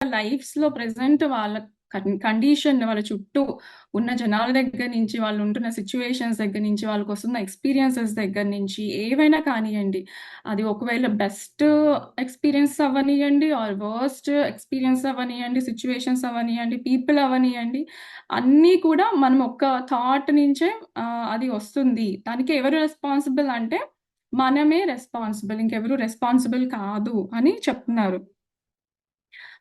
లైఫ్స్‌లో present వాళ్ళ condition వాళ్ళ చుట్టూ ఉన్న జనాల దగ్గర నుంచి, వాళ్ళు ఉంటున్న సిట్యుయేషన్స్ దగ్గర నుంచి, వాళ్ళకొస్తున్న ఎక్స్‌పీరియన్సెస్ దగ్గర నుంచి ఏవైనా కానియండి. అది ఒకవేళ బెస్ట్ ఎక్స్‌పీరియన్స్ అవ్వనియండి ఆర్ వర్స్ట్ ఎక్స్‌పీరియన్స్ అవ్వనియండి, సిట్యుయేషన్స్ అవ్వనియండి, పీపుల్ అవ్వనియండి. అన్నీ కూడా మనం ఒక థాట్ నుంచే అది వస్తుంది. దానికి ఎవరు రెస్పాన్సిబుల్ అంటే మనమే రెస్పాన్సిబుల్. ఇంకెవరు రెస్పాన్సిబుల్ కాదు అని చెప్తున్నారు.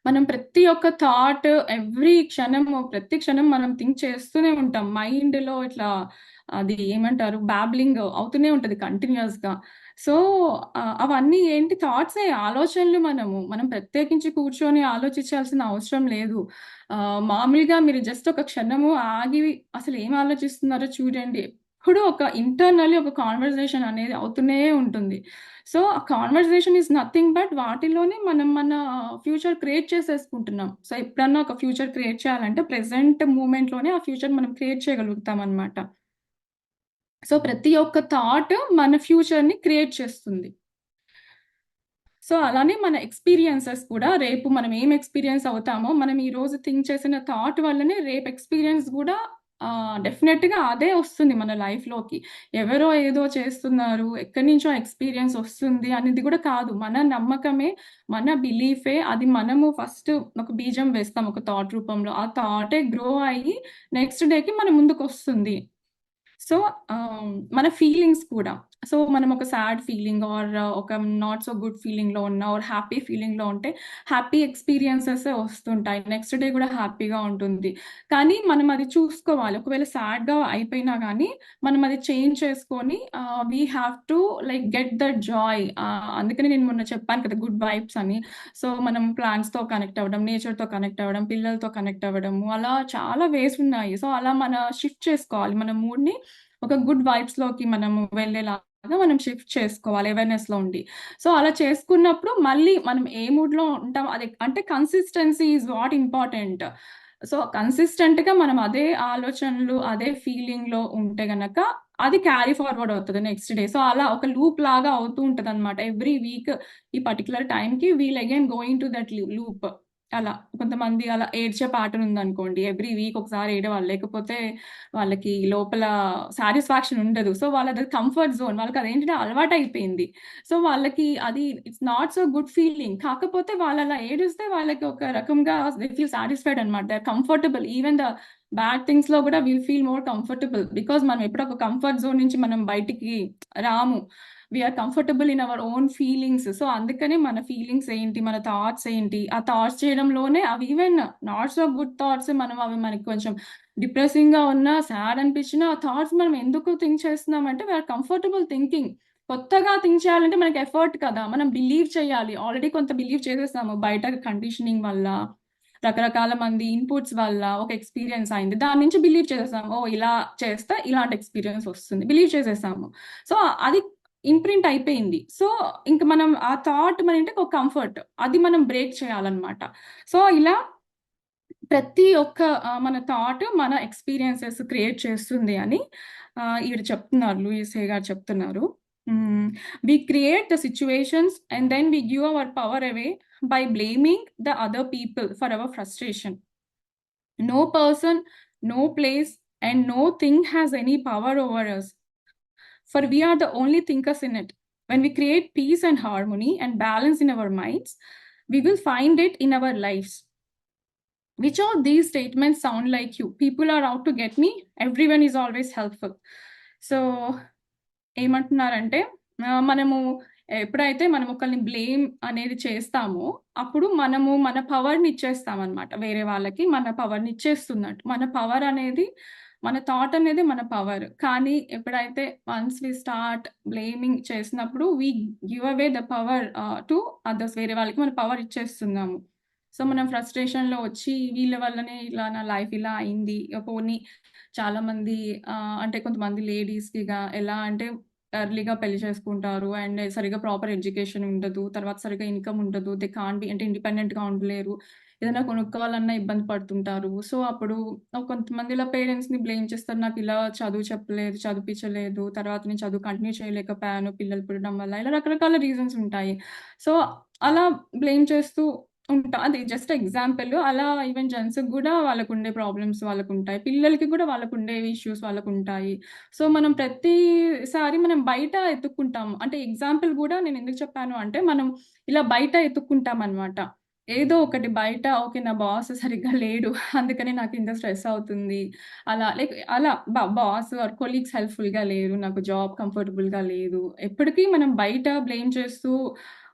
మనం ప్రతి ఒక్క థాట్ ప్రతి క్షణం మనం థింక్ చేస్తూనే ఉంటాం. మైండ్‌లో ఇట్లా అది ఏమంటారు బాబ్లింగ్ అవుతూనే ఉంటది కంటిన్యూయస్‌గా. సో, అవన్నీ ఏంటి థాట్సే ఆలోచనలు మనం ప్రత్యేకించి కూర్చొని ఆలోచించాల్సిన అవసరం లేదు. మామూలుగా మీరు జస్ట్ ఒక క్షణము ఆగి అసలు ఏం ఆలోచిస్తున్నారో చూడండి. ఎప్పుడు ఒక ఇంటర్నల్లీ ఒక కన్వర్జేషన్ అనేది అవుతూనే ఉంటుంది. సో, ఆ కన్వర్జేషన్ ఈస్ నథింగ్ బట్ వాటిలోనే మనం మన ఫ్యూచర్ క్రియేట్ చేసేసుకుంటున్నాం. సో, ఎప్పుడన్నా ఒక ఫ్యూచర్ క్రియేట్ చేయాలంటే ప్రెజెంట్ మూమెంట్‌లోనే ఆ ఫ్యూచర్ మనం క్రియేట్ చేయగలుగుతామనమాట. సో, ప్రతి ఒక్క థాట్ మన ఫ్యూచర్‌ని క్రియేట్ చేస్తుంది. సో, అలానే మన ఎక్స్‌పీరియన్సెస్ కూడా రేపు మనం ఏం ఎక్స్‌పీరియన్స్ అవుతామో, మనం ఈరోజు థింక్ చేసిన థాట్ వల్లనే రేపు ఎక్స్‌పీరియన్స్ గూడా డెఫినెట్‌గా అదే వస్తుంది మన లైఫ్‌లోకి. ఎవరో ఏదో చేస్తున్నారు, ఎక్కడి నుంచో ఎక్స్‌పీరియన్స్ వస్తుంది అనేది గూడా కాదు. మన నమ్మకమే, మన బిలీఫే అది మనము ఫస్ట్ ఒక బీజం వేస్తాం ఒక థాట్ రూపంలో. ఆ థాటే గ్రో అయ్యి నెక్స్ట్ డేకి మన ముందుకొస్తుంది. సో, మన ఫీలింగ్స్ కూడా. సో, మనం ఒక సాడ్ ఫీలింగ్ ఆర్ ఒక నాట్ సో గుడ్ ఫీలింగ్‌లో ఉన్నా ఆర్ హ్యాపీ ఫీలింగ్‌లో ఉంటే హ్యాపీ ఎక్స్‌పీరియన్సెసే వస్తుంటాయి. నెక్స్ట్ డే గూడా హ్యాపీగా ఉంటుంది. కానీ మనం అది చూసుకోవాలి. ఒకవేళ సాడ్‌గా అయిపోయినా గానీ మనం అది చేంజ్ చేసుకొని we have to like get that joy. అందుకనే నేను మొన్న చెప్పాను కదా! గుడ్ వైబ్స్ అని. సో, మనం ప్లాంట్స్‌తో కనెక్ట్ అవ్వడం, నేచర్‌తో కనెక్ట్ అవ్వడం, పిల్లలతో కనెక్ట్ అవ్వడము అలా చాలా వేస్ ఉన్నాయి. సో, అలా మన షిఫ్ట్ చేసుకోవాలి. మన మూడ్‌ని ఒక గుడ్ వైబ్స్‌లోకి మనము వెళ్ళేలాగా మనం షిఫ్ట్ చేసుకోవాలి అవేర్‌నెస్‌లో ఉండి. సో, అలా చేసుకున్నప్పుడు మళ్ళీ మనం ఏ మూడ్‌లో ఉంటాం అది అంటే consistency is what important. So, కన్సిస్టెంట్‌గా మనం అదే ఆలోచనలు, అదే ఫీలింగ్‌లో ఉంటే గనక అది క్యారీ ఫార్వర్డ్ అవుతది నెక్స్ట్ డే. సో, అలా ఒక లూప్ లాగా అవుతూ ఉంటదనమాట. ఎవ్రీ వీక్ ఈ పర్టిక్యులర్ టైమ్‌కి we'll again going to that loop. అలా. కొంతమంది అలా ఏడ్చే ప్యాటర్న్ ఉందనుకోండి. ఎవ్రీ వీక్ ఒకసారి ఏడవాలి. లేకపోతే వాళ్ళకి లోపల సాటిస్ఫాక్షన్ ఉండదు. సో, వాళ్ళది కంఫర్ట్ జోన్. వాళ్ళకదేంటంటే అలవాటయిపోయింది. సో, వాళ్ళకి అది it's not so good feeling. కాకపోతే వాళ్ళలా ఏడుస్తే వాళ్ళకి ఒక రకంగా దే ఫీల్ సాటిస్ఫైడ్ అనమాట. They are comfortable. Even the bad థింగ్స్‌లో గూడా will feel more comfortable. Because మనం ఎప్పుడో ఒక కంఫర్ట్ జోన్ నుంచి మనం బయటికి రాము. We are comfortable in our own feelings. So, అందుకనే మన ఫీలింగ్స్ ఏంటి? మన థాట్స్ ఏంటి? ఆ థాట్స్ చేయడంలోనే అవి even not so good thoughts అవి మనకి కొంచెం డిప్రెసింగ్‌గా ఉన్నా, సాడ్ అనిపించినా ఆ థాట్స్ మనం ఎందుకు థింక్ చేస్తున్నామంటే వి ఆర్ కంఫర్టబుల్ థింకింగ్. కొత్తగా థింక్ చేయాలంటే మనకి ఎఫర్ట్ కదా! మనం బిలీవ్ చేయాలి. ఆల్రెడీ కొంత బిలీవ్ చేసేసాము. బయట కండిషనింగ్ వల్ల, రకరకాల మంది ఇన్‌పుట్స్ వల్ల ఒక ఎక్స్‌పీరియన్స్ అయింది. దాని నుంచి బిలీవ్ చేసేసాము. ఓహ్! ఇలా చేస్తే ఇలాంటి ఎక్స్‌పీరియన్స్ వస్తుంది. బిలీవ్ చేసేసాము. సో, అది ఇంప్రింట్ అయిపోయింది. సో, ఇంక మనం ఆ థాట్ మన ఇంటికి ఒక కంఫర్ట్. అది మనం బ్రేక్ చేయాలన్నమాట. సో, ఇలా ప్రతి ఒక్క మన థాట్ మన ఎక్స్‌పీరియన్సెస్ క్రియేట్ చేస్తుంది అని ఈవిడ చెప్తున్నారు. లూయిస్ హే గారు చెప్తున్నారు. Hmm. We create the situations and then we give our power away by blaming the other people for our frustration. No person, no place, and no thing has any power over us, for we are the only thinkers in it. When we create peace and harmony and balance in our minds, we will find it in our lives. Which of these statements sound like you? People are out to get me. Everyone is always helpful. So, ఏమంటున్నారంటే మనము ఎప్పుడైతే మనం ఒకళ్ళని blame అనేది చేస్తామో, అప్పుడు మనము మన పవర్‌ని ఇచ్చేస్తామనమాట. వేరే వాళ్ళకి మన పవర్‌ని ఇచ్చేస్తున్నట్టు. మన పవర్ అనేది మన థాట్ అనేది మన పవర్. కానీ ఎప్పుడైతే వన్స్ వి స్టార్ట్ బ్లేమింగ్ చేసినప్పుడు we give away the power to others. వేరే వాళ్ళకి మన పవర్ ఇచ్చేస్తున్నాము. సో, మనం ఫ్రస్ట్రేషన్‌లో వచ్చి వీళ్ళ వల్లనే ఇలా నా లైఫ్ ఇలా అయింది. పోనీ చాలామంది అంటే కొంతమంది లేడీస్‌కిగా ఎలా అంటే ఎర్లీగా పెళ్లి చేసుకుంటారు. అండ్ సరిగ్గా ప్రాపర్ ఎడ్యుకేషన్ ఉండదు. తర్వాత సరిగ్గా ఇన్‌కమ్ ఉండదు. దే కాంట్ బి అంటే ఇండిపెండెంట్‌గా ఉండలేరు. ఏదైనా కొనుక్కోవాలన్నా ఇబ్బంది పడుతుంటారు. సో, అప్పుడు కొంతమంది ఇలా పేరెంట్స్‌ని బ్లేమ్ చేస్తారు. నాకిలా చదువు చెప్పలేదు, చదివిపించలేదు. తర్వాత నేను చదువు కంటిన్యూ చేయలేకపోయాను పిల్లలు పుట్టడం వల్ల. ఇలా రకరకాల రీజన్స్ ఉంటాయి. సో, అలా బ్లేమ్ చేస్తూ అది జస్ట్ ఎగ్జాంపుల్. అలా ఈవెన్ జెంట్స్‌కి గూడా వాళ్ళకుండే ప్రాబ్లమ్స్ వాళ్ళకుంటాయి. పిల్లలకి గూడా వాళ్ళకుండే ఇష్యూస్ వాళ్ళకుంటాయి. సో, మనం ప్రతిసారి మనం బయట ఎతుక్కుంటాం. అంటే ఎగ్జాంపుల్ గూడా నేనెందుకు చెప్పాను అంటే, మనం ఇలా బయట ఎతుక్కుంటామనమాట. ఏదో ఒకటి బయట ఓకే. నా బాస్ సరిగ్గా లేడు. అందుకనే నాకింత స్ట్రెస్ అవుతుంది. అలా బాస్ ఆర్ కొలీగ్స్ హెల్ప్‌ఫుల్‌గా లేరు. నాకు జాబ్ కంఫర్టబుల్‌గా లేదు. ఎప్పటికీ మనం బయట బ్లేమ్ చేస్తూ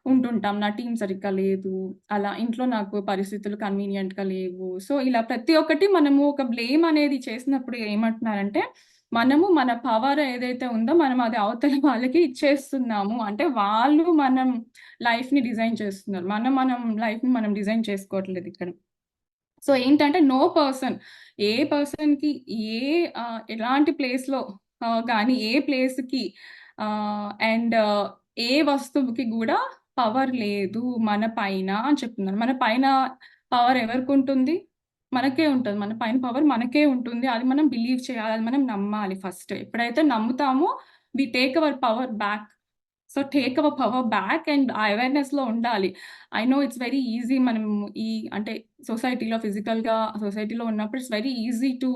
ఉంటుంటాం. నా టీమ్ సరిగ్గా లేదు. అలా ఇంట్లో నాకు పరిస్థితులు కన్వీనియంట్‌గా లేవు. సో, ఇలా ప్రతి ఒక్కటి మనము ఒక బ్లేమ్ అనేది చేసినప్పుడు ఏమంటున్నారంటే, మనము మన పవర్ ఏదైతే ఉందో మనం అది అవతల వాళ్ళకి ఇచ్చేస్తున్నాము. అంటే వాళ్ళు మనం లైఫ్‌ని డిజైన్ చేస్తున్నారు. మనం లైఫ్‌ని మనం డిజైన్ చేసుకోవట్లేదు ఇక్కడ. సో, ఏంటంటే నో పర్సన్ ఏ పర్సన్‌కి ఏ ఎలాంటి ప్లేస్‌లో గానీ ఏ ప్లేస్‌కి అండ్ ఏ వస్తువుకి గూడా పవర్ లేదు మన పైన అని చెప్తున్నారు. మన పైన పవర్ ఎవరికుంటుంది? మనకే ఉంటది. మన పైన పవర్ మనకే ఉంటుంది. అది మనం బిలీవ్ చేయాలి. అది మనం నమ్మాలి ఫస్ట్. ఎప్పుడైతే నమ్ముతామో we take our power back. So, take our power back and ఆ అవేర్‌నెస్‌లో ఉండాలి. I know it's very easy మనం ఈ అంటే సొసైటీలో ఉన్నప్పుడు ఇట్స్ వెరీ ఈజీ టు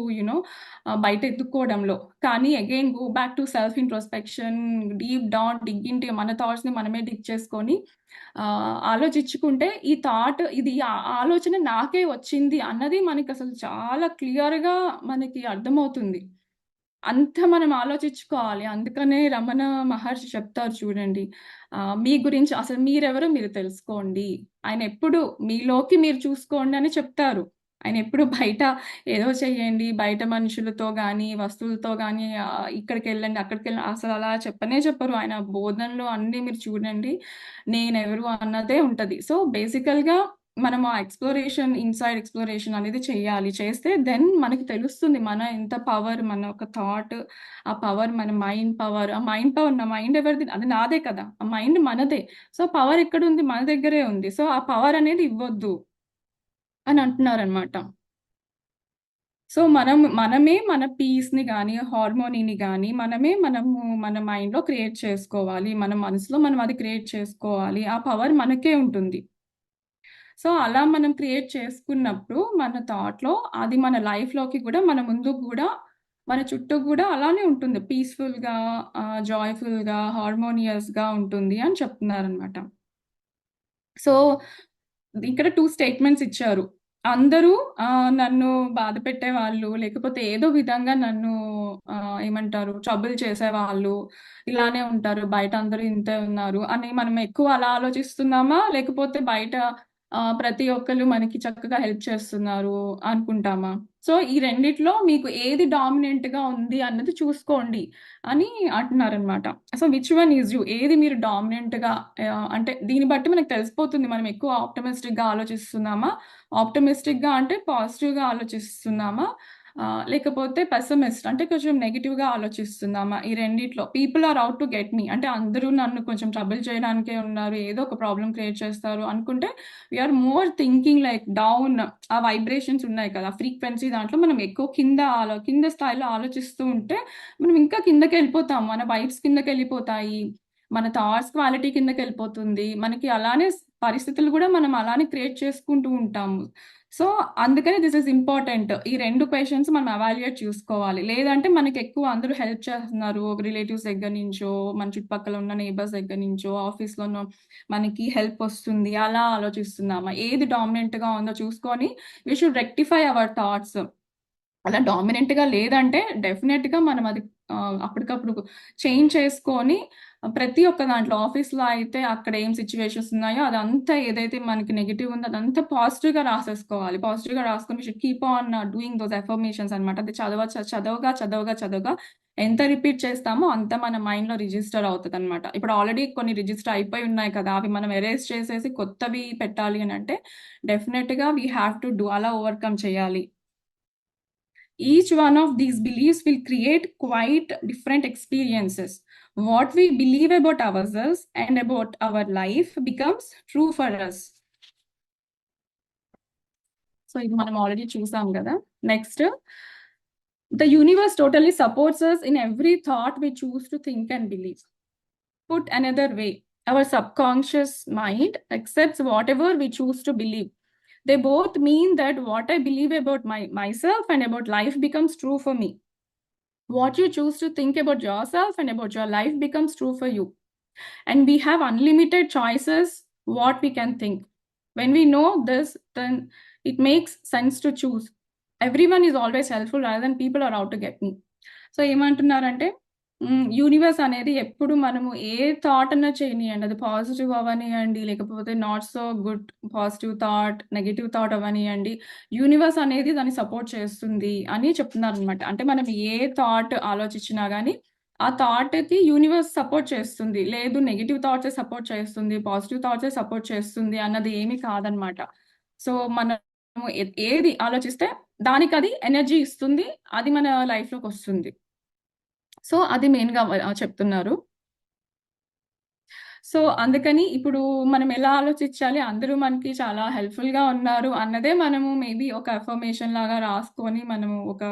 బయట ఎతుక్కోవడంలో. కానీ again go back to self introspection, deep down dig into మన థాట్స్‌ని మనమే డిగ్ చేసుకొని ఆలోచించుకుంటే ఈ థాట్ ఇది ఆలోచన నాకే వచ్చింది అన్నది మనకసలు చాలా క్లియర్‌గా మనకి అర్థమవుతుంది. అంత మనం ఆలోచించుకోవాలి. అందుకనే రమణ మహర్షి చెప్తారు చూడండి. మీ గురించి అసలు మీరెవరో మీరు తెలుసుకోండి. ఆయనెప్పుడు మీలోకి మీరు చూసుకోండి అని చెప్తారు. ఆయనెప్పుడు బయట ఏదో చేయండి, బయట మనుషులతో గానీ, వస్తువులతో గానీ ఇక్కడికెళ్ళండి, అక్కడికెళ్ళండి అసలలా చెప్పనే చెప్పరు. ఆయన బోధనలో అన్నీ మీరు చూడండి. నేనెవరు అన్నదే ఉంటది. సో, బేసికల్‌గా మనం ఆ ఇన్‌సైడ్ ఎక్స్‌ప్లోరేషన్ అనేది చెయ్యాలి. చేస్తే దెన్ మనకి తెలుస్తుంది. మన ఎంత పవర్ మన ఒక థాట్, ఆ పవర్ మన మైండ్ పవర్. ఆ మైండ్ పవర్ నా మైండ్ ఎవరిది? అది నాదే కదా! ఆ మైండ్ మనదే. సో, పవర్ ఎక్కడుంది? మన దగ్గరే ఉంది. సో, ఆ పవర్ అనేది ఇవ్వొద్దు అని అంటున్నారనమాట. సో, మనమే మన పీస్‌ని గాని, హార్మోనీని గాని మన మైండ్‌లో క్రియేట్ చేసుకోవాలి. మన మనసులో మనం అది క్రియేట్ చేసుకోవాలి. ఆ పవర్ మనకే ఉంటుంది. సో, అలా మనం క్రియేట్ చేసుకున్నప్పుడు మన థాట్‌లో అది మన లైఫ్‌లోకి గూడా మన ముందుకు గూడా మన చుట్టూ గూడా అలానే ఉంటుంది. పీస్‌ఫుల్‌గా జాయ్‌ఫుల్‌గా, హార్మోనియస్‌గా ఉంటుంది అని చెప్తున్నారనమాట. సో, ఇక్కడ 2 స్టేట్మెంట్స్ ఇచ్చారు. అందరూ నన్ను బాధపెట్టేవాళ్ళు, లేకపోతే ఏదో విధంగా నన్ను ఏమంటారు ట్రబుల్ చేసేవాళ్ళు, ఇలానే ఉంటారు. బయట అందరూ ఇంతే ఉన్నారు అని మనం ఎక్కువ అలా ఆలోచిస్తున్నామా? లేకపోతే బయట ప్రతి ఒక్కళ్ళు మనకి చక్కగా హెల్ప్ చేస్తున్నారు అనుకుంటామా? సో, ఈ రెండిట్లో మీకు ఏది డామినెంట్‌గా ఉంది అన్నది చూసుకోండి అని అంటున్నారనమాట. So, which one is you? ఏది మీరు డామినెంట్‌గా అంటే దీన్ని బట్టి మనకు తెలిసిపోతుంది. మనం ఎక్కువ ఆప్టిమిస్టిక్‌గా ఆలోచిస్తున్నామా? ఆప్టిమిస్టిక్‌గా అంటే పాజిటివ్‌గా ఆలోచిస్తున్నామా? లేకపోతే పెస్సిమిస్ట్ అంటే కొంచెం నెగెటివ్‌గా ఆలోచిస్తున్నామా? ఈ రెండిట్లో people are out to get me అంటే అందరూ నన్ను కొంచెం ట్రబుల్ చేయడానికే ఉన్నారు. ఏదో ఒక ప్రాబ్లమ్ క్రియేట్ చేస్తారు అనుకుంటే we are more thinking like down. ఆ వైబ్రేషన్స్ ఉన్నాయి కదా! ఫ్రీక్వెన్సీ దాంట్లో మనం ఎక్కువ కింద స్థాయిలో ఆలోచిస్తూ ఉంటే మనం ఇంకా కిందకెళ్ళిపోతాం. మన వైబ్స్ కిందకెళ్ళిపోతాయి. మన థాట్స్ క్వాలిటీ కిందకెళ్ళిపోతుంది. మనకి అలానే పరిస్థితులు గూడా మనం అలానే క్రియేట్ చేసుకుంటూ ఉంటాము. సో, అందుకని దిస్ ఈస్ ఇంపార్టెంట్. ఈ 2 క్వెషన్స్ మనం ఎవాల్యుయేట్ చూసుకోవాలి. లేదంటే మనకెక్కువ అందరూ హెల్ప్ చేస్తున్నారు. రిలేటివ్స్ దగ్గర నుంచో, మన చుట్టుపక్కల ఉన్న నైబర్స్ దగ్గర నుంచో, ఆఫీస్‌లోనో మనకి హెల్ప్ వస్తుంది. అలా ఆలోచిస్తున్నామా? ఏది డామినెంట్‌గా ఉందో చూసుకొని we should rectify our thoughts. అలా డామినెంట్‌గా లేదంటే డెఫినెట్‌గా మనం అది అప్పటికప్పుడు చేంజ్ చేసుకొని ప్రతి ఒక్క దాంట్లో ఆఫీస్‌లో అయితే అక్కడ ఏం సిట్యుయేషన్స్ ఉన్నాయో అదంతా ఏదైతే మనకి నెగెటివ్ ఉందో అదంతా పాజిటివ్‌గా రాసేసుకోవాలి. పాజిటివ్‌గా రాసుకొని we should keep on doing those affirmations అనమాట. అది చదవగా ఎంత రిపీట్ చేస్తామో అంత మన మైండ్‌లో రిజిస్టర్ అవుతదనమాట. ఇప్పుడు ఆల్రెడీ కొన్ని రిజిస్టర్ అయిపోయి ఉన్నాయి కదా! అవి మనం ఎరేజ్ చేసేసి కొత్తవి పెట్టాలి అనంటే డెఫినెట్‌గా వి హావ్ టు డూ అలా ఓవర్‌కమ్ చేయాలి. Each one of these beliefs will create quite different experiences. What we believe about ourselves and about our life becomes true for us. So, ఇది మనం ఆల్రెడీ చూసాం కదా! Next the universe totally supports us in every thought we choose to think and believe. Put another way, our subconscious mind accepts whatever we choose to believe. They both mean that what I believe about myself and about life becomes true for me. What you choose to think about yourself and about your life becomes true for you. And we have unlimited choices what we can think. When we know this, then it makes sense to choose. Everyone is always helpful rather than people are out to get me. So ఏమంటున్నారంటే universe అనేది ఎప్పుడు మనము a thought అన్నా చేయనియండి, అది positive అవ్వనియండి, లేకపోతే not so good positive thought, negative thought అవ్వనియండి, universe అనేది దాన్ని సపోర్ట్ చేస్తుంది అని చెప్తున్నారు అనమాట. అంటే మనం ఏ థాట్ ఆలోచించినా కానీ ఆ థాట్‌కి యూనివర్స్ సపోర్ట్ చేస్తుంది. లేదు నెగెటివ్ థాట్సే సపోర్ట్ చేస్తుంది, పాజిటివ్ థాట్సే సపోర్ట్ చేస్తుంది అన్నది ఏమీ కాదనమాట. సో, మనము ఏది ఆలోచిస్తే దానికది ఎనర్జీ ఇస్తుంది. అది మన లైఫ్‌లోకొస్తుంది. సో, అది మెయిన్‌గా చెప్తున్నారు. సో, అందుకని ఇప్పుడు మనం ఎలా ఆలోచించాలి, అందరూ మనకి చాలా హెల్ప్‌ఫుల్‌గా ఉన్నారు అన్నదే మనము మేబీ ఒక అఫర్మేషన్ లాగా రాసుకొని మనము ఒక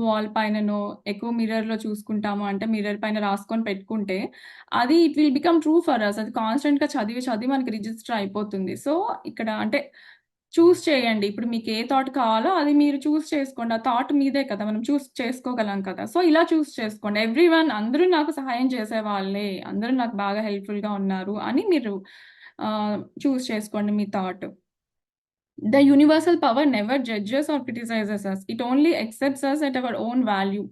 వాల్ పైననో, ఎక్కువ మిర్రర్‌లో చూసుకుంటాము అంటే మిర్రర్ పైన రాసుకొని పెట్టుకుంటే అది it will become true for us. అది కాన్స్టెంట్‌గా చదివి, చదివి మనకి రిజిస్టర్ అయిపోతుంది. సో, ఇక్కడ అంటే చూజ్ చేయండి. ఇప్పుడు మీకు ఏ థాట్ కావాలో అది మీరు చూజ్ చేసుకోండి. ఆ థాట్ మీదే కదా! మనం చూజ్ చేసుకోగలం కదా! సో, ఇలా చూజ్ చేసుకోండి. ఎవ్రీవన్ అందరూ నాకు సహాయం చేసేవాళ్ళే. అందరూ నాకు బాగా హెల్ప్‌ఫుల్‌గా ఉన్నారు అని మీరు చూజ్ చేసుకోండి మీ thought. The universal power never judges or criticizes us. It only accepts us at our own value.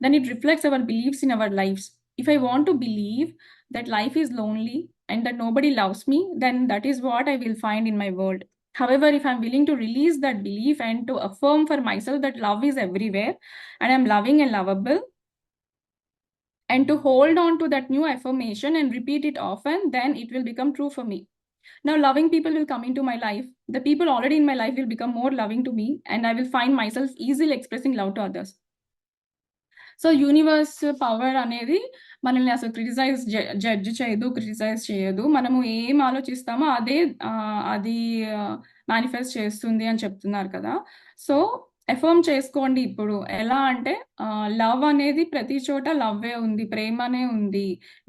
Then it reflects our beliefs in our lives. If I want to believe that life is lonely and that nobody loves me, then that is what I will find in my world. However, if I'm willing to release that belief and to affirm for myself that love is everywhere and I'm loving and lovable, and to hold on to that new affirmation and repeat it often, then it will become true for me. Now, loving people will come into my life. The people already in my life will become more loving to me, and I will find myself easily expressing love to others. So, universe power అనేది మనల్ని అసలు judge చేయదు, criticise చేయదు. మనము ఏం ఆలోచిస్తామో అదే అది manifest చేస్తుంది అని చెప్తున్నారు కదా! సో, అఫర్మ్ చేసుకోండి ఇప్పుడు. ఎలా అంటే లవ్ అనేది ప్రతి చోట లవ్వే ఉంది. ప్రేమనే ఉంది.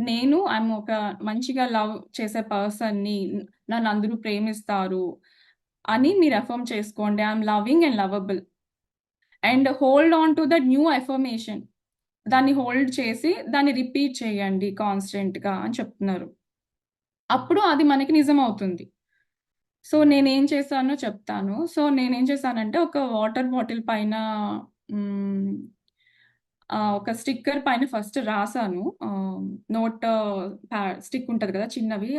నేను ఐయామ్ ఒక మంచిగా లవ్ చేసే పర్సన్‌ని. నన్ను అందరూ ప్రేమిస్తారు అని మీరు అఫర్మ్ చేసుకోండి. I'm loving and lovable. And hold on to that new affirmation. దాన్ని హోల్డ్ చేసి దాన్ని రిపీట్ చేయండి కాన్స్టెంట్‌గా అని చెప్తున్నారు. అప్పుడు అది మనకి నిజమవుతుంది. సో, నేనేం చేశానో చెప్తాను. సో, నేనేం చేశానంటే ఒక వాటర్ బాటిల్ పైన హ్మ్. ఒక స్టిక్కర్ పైన ఫస్ట్ రాసాను. నోట్ స్టిక్ ఉంటది కదా! చిన్నవి.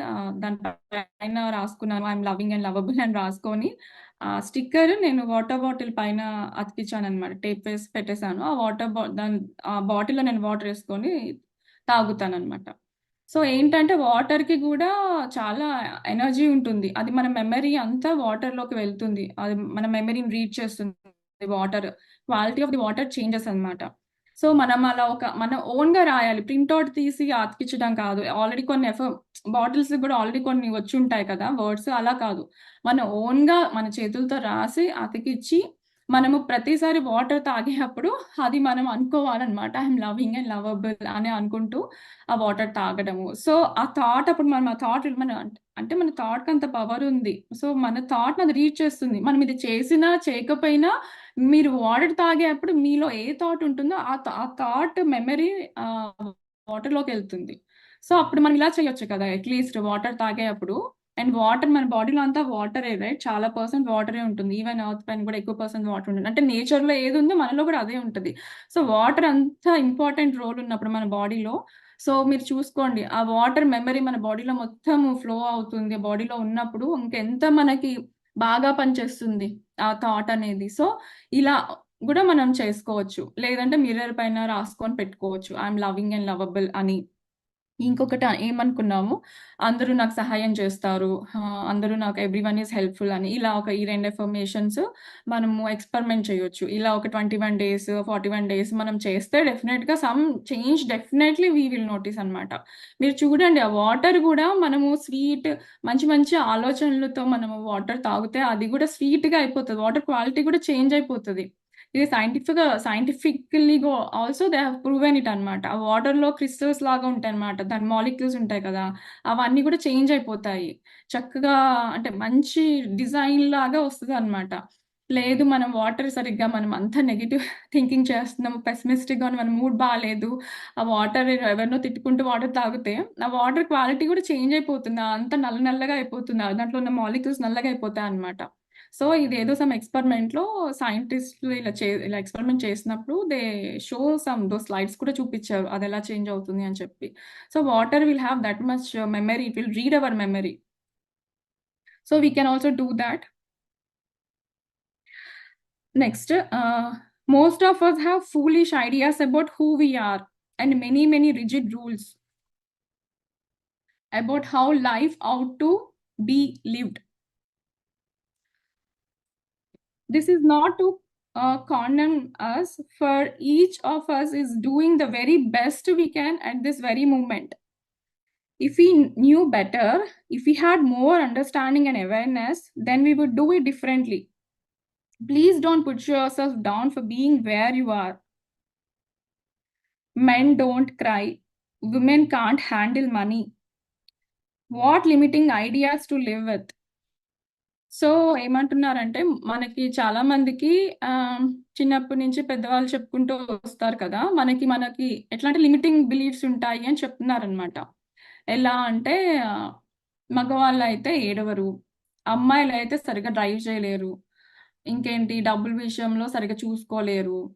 దాని పైన రాసుకున్నాను. ఐయామ్ లవింగ్ అండ్ లవబుల్ అని రాసుకొని స్టిక్కర్ నేను వాటర్ బాటిల్ పైన అతికించాననమాట. టేప్ వేసి పెట్టేసాను. ఆ వాటర్ ఆ బాటిల్‌లో నేను వాటర్ ఏసుకొని తాగుతాననమాట. సో, ఏంటంటే వాటర్‌కి గూడా చాలా ఎనర్జీ ఉంటుంది. అది మన మెమరీ అంతా వాటర్‌లోకి వెళ్తుంది. అది మన మెమరీని రీడ్ చేస్తుంది water. Quality of the water changes అనమాట. సో, మనం అలా మన ఓన్‌గా రాయాలి. ప్రింట్ ఔట్ తీసి అతికించడం కాదు. ఆల్రెడీ కొన్ని బాటిల్స్‌కి గూడా ఆల్రెడీ కొన్ని వచ్చుంటాయి కదా! వర్డ్స్ అలా కాదు. మన ఓన్‌గా మన చేతులతో రాసి అతికిచ్చి మనము ప్రతిసారి వాటర్ తాగేటప్పుడు అది మనం అనుకోవాలనమాట. ఐయామ్ లవింగ్ అండ్ లవబుల్ అని అనుకుంటూ ఆ వాటర్ తాగడము. సో, ఆ థాట్ అప్పుడు మనం ఆ థాట్ అంటే మన థాట్‌కి అంత పవర్ ఉంది. సో, మన థాట్‌ని అది రీడ్ చేస్తుంది. మనం ఇది చేసినా, చేయకపోయినా మీరు వాటర్ తాగేప్పుడు మీలో ఏ థాట్ ఉంటుందో ఆ థాట్ మెమరీ వాటర్‌లోకెళ్తుంది. సో, అప్పుడు మనం ఇలా చేయొచ్చు కదా! అట్‌లీస్ట్ వాటర్ తాగేప్పుడు అండ్ వాటర్ మన బాడీలో అంతా వాటరే రైట్. చాలా పర్సెంట్ వాటరే ఉంటుంది. ఈవెన్ ఎర్త్ పైన కూడా ఎక్కువ పర్సెంట్ వాటర్ ఉంటుంది. అంటే నేచర్‌లో ఏదుందో మనలో కూడా అదే ఉంటది. సో, వాటర్ అంత ఇంపార్టెంట్ రోల్ ఉన్నప్పుడు మన బాడీలో సో, మీరు చూసుకోండి. ఆ వాటర్ మెమరీ మన బాడీలో మొత్తము ఫ్లో అవుతుంది. బాడీలో ఉన్నప్పుడు ఇంకెంత మనకి బాగా పనిచేస్తుంది ఆ థాట్ అనేది. సో, ఇలా గూడా మనం చేసుకోవచ్చు. లేదంటే మిర్రర్ పైన రాసుకొని పెట్టుకోవచ్చు. ఐయామ్ లవింగ్ అండ్ లవబుల్ అని. ఇంకొకటి ఏమనుకున్నాము, అందరూ నాకు సహాయం చేస్తారు. అందరూ నాకు ఎవ్రీవన్ ఈస్ హెల్ప్‌ఫుల్ అని. ఇలా ఈ 2 అఫర్మేషన్స్ మనము ఎక్స్‌పెరిమెంట్ చేయొచ్చు. ఇలా ఒక 21 డేస్, 41 డేస్ మనం చేస్తే డెఫినెట్‌గా some change definitely we will notice అనమాట. మీరు చూడండి ఆ వాటర్ గూడా మనము స్వీట్ మంచి మంచి ఆలోచనలతో మనము వాటర్ తాగితే అది గూడా స్వీట్‌గా అయిపోతది. వాటర్ క్వాలిటీ గూడా చేంజ్ అయిపోతది. ఇది scientifically also they have proven it అనమాట. ఆ వాటర్‌లో క్రిస్టల్స్ లాగా ఉంటాయన్నమాట. దాని మాలిక్యూల్స్ ఉంటాయి కదా! అవన్నీ కూడా చేంజ్ అయిపోతాయి. చక్కగా అంటే మంచి డిజైన్ లాగా వస్తదనమాట. లేదు మనం వాటర్ సరిగ్గా మనం అంతా నెగెటివ్ థింకింగ్ చేస్తున్నాము, పెసిమిస్టిక్‌గా మన మూడ్ బాలేదు. ఆ వాటర్ ఎవరినో తిట్టుకుంటూ వాటర్ తాగితే, ఆ వాటర్ క్వాలిటీ కూడా చేంజ్ అయిపోతుంది. అంతా నల్ల నల్లగా అయిపోతుంది. దాంట్లో ఉన్న మాలిక్యూల్స్ నల్లగా అయిపోతాయన్నమాట. సో, ఇదేదో సమ్ ఎక్స్‌పెరిమెంట్‌లో సైంటిస్ట్‌లు ఇలా ఎక్స్‌పెరిమెంట్ చేసినప్పుడు షో దోస్ స్లైడ్స్ కూడా చూపిచ్చారు. అదెలా చేంజ్ అవుతుంది అని చెప్పి. So, water will have that much memory. It will read our memory. So, we can also do thought. Next, most of us have foolish ideas about who we are and many, many rigid rules about how life ought to be lived. This is not to condemn us, for each of us is doing the very best we can at this very moment. If we knew better, if we had more understanding and awareness, then we would do it differently. Please don't put yourself down for being where you are. Men don't cry. Women can't handle money. What limiting ideas to live with? So, ఏమంటున్నారంటే మనకి చాలా మందికి చిన్నప్పటి నుంచి పెద్దవాళ్ళు చెప్పుకుంటూ వస్తారు కదా! మనకి మనకి ఎట్లా అంటే లిమిటింగ్ బిలీఫ్స్ ఉంటాయి అని చెప్తున్నారనమాట. ఎలా అంటే మగవాళ్ళైతే ఏడవరు. అమ్మాయిలైతే సరిగ్గా డ్రైవ్ చేయలేరు. ఇంకేంటి డబ్బుల విషయంలో సరిగ్గా చూసుకోలేరు.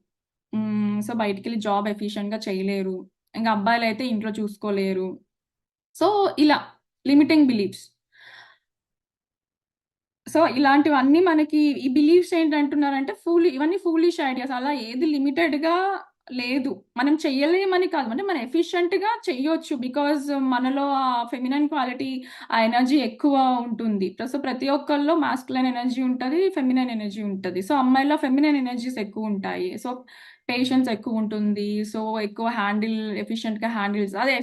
సో, బయటికెళ్ళి జాబ్ ఎఫిషియెంట్‌గా చేయలేరు. ఇంక అబ్బాయిలైతే ఇంట్లో చూసుకోలేరు. సో, ఇలా లిమిటింగ్ బిలీఫ్స్. సో, ఇలాంటివన్నీ మనకి ఈ బిలీఫ్స్ ఏంటంటున్నారంటే ఇవన్నీ ఫూలిష్ ఐడియాస్. అలా ఏది లిమిటెడ్‌గా లేదు. మనం చెయ్యలేమని కాదు. అంటే మనం ఎఫిషియెంట్‌గా చెయ్యొచ్చు. బికాజ్ మనలో ఆ ఫెమినైన్ క్వాలిటీ, ఆ ఎనర్జీ ఎక్కువ ఉంటుంది. సో, ప్రతి ఒక్కళ్ళలో మాస్కులైన్ ఎనర్జీ ఉంటది. ఫెమినైన్ ఎనర్జీ ఉంటది. సో, అమ్మాయిల్లో ఫెమినైన్ ఎనర్జీస్ ఎక్కువుంటాయి. సో, పేషెన్స్ ఎక్కువుంటుంది. సో, ఎక్కువ ఎఫిషియెంట్‌గా హ్యాండిల్స్ అదే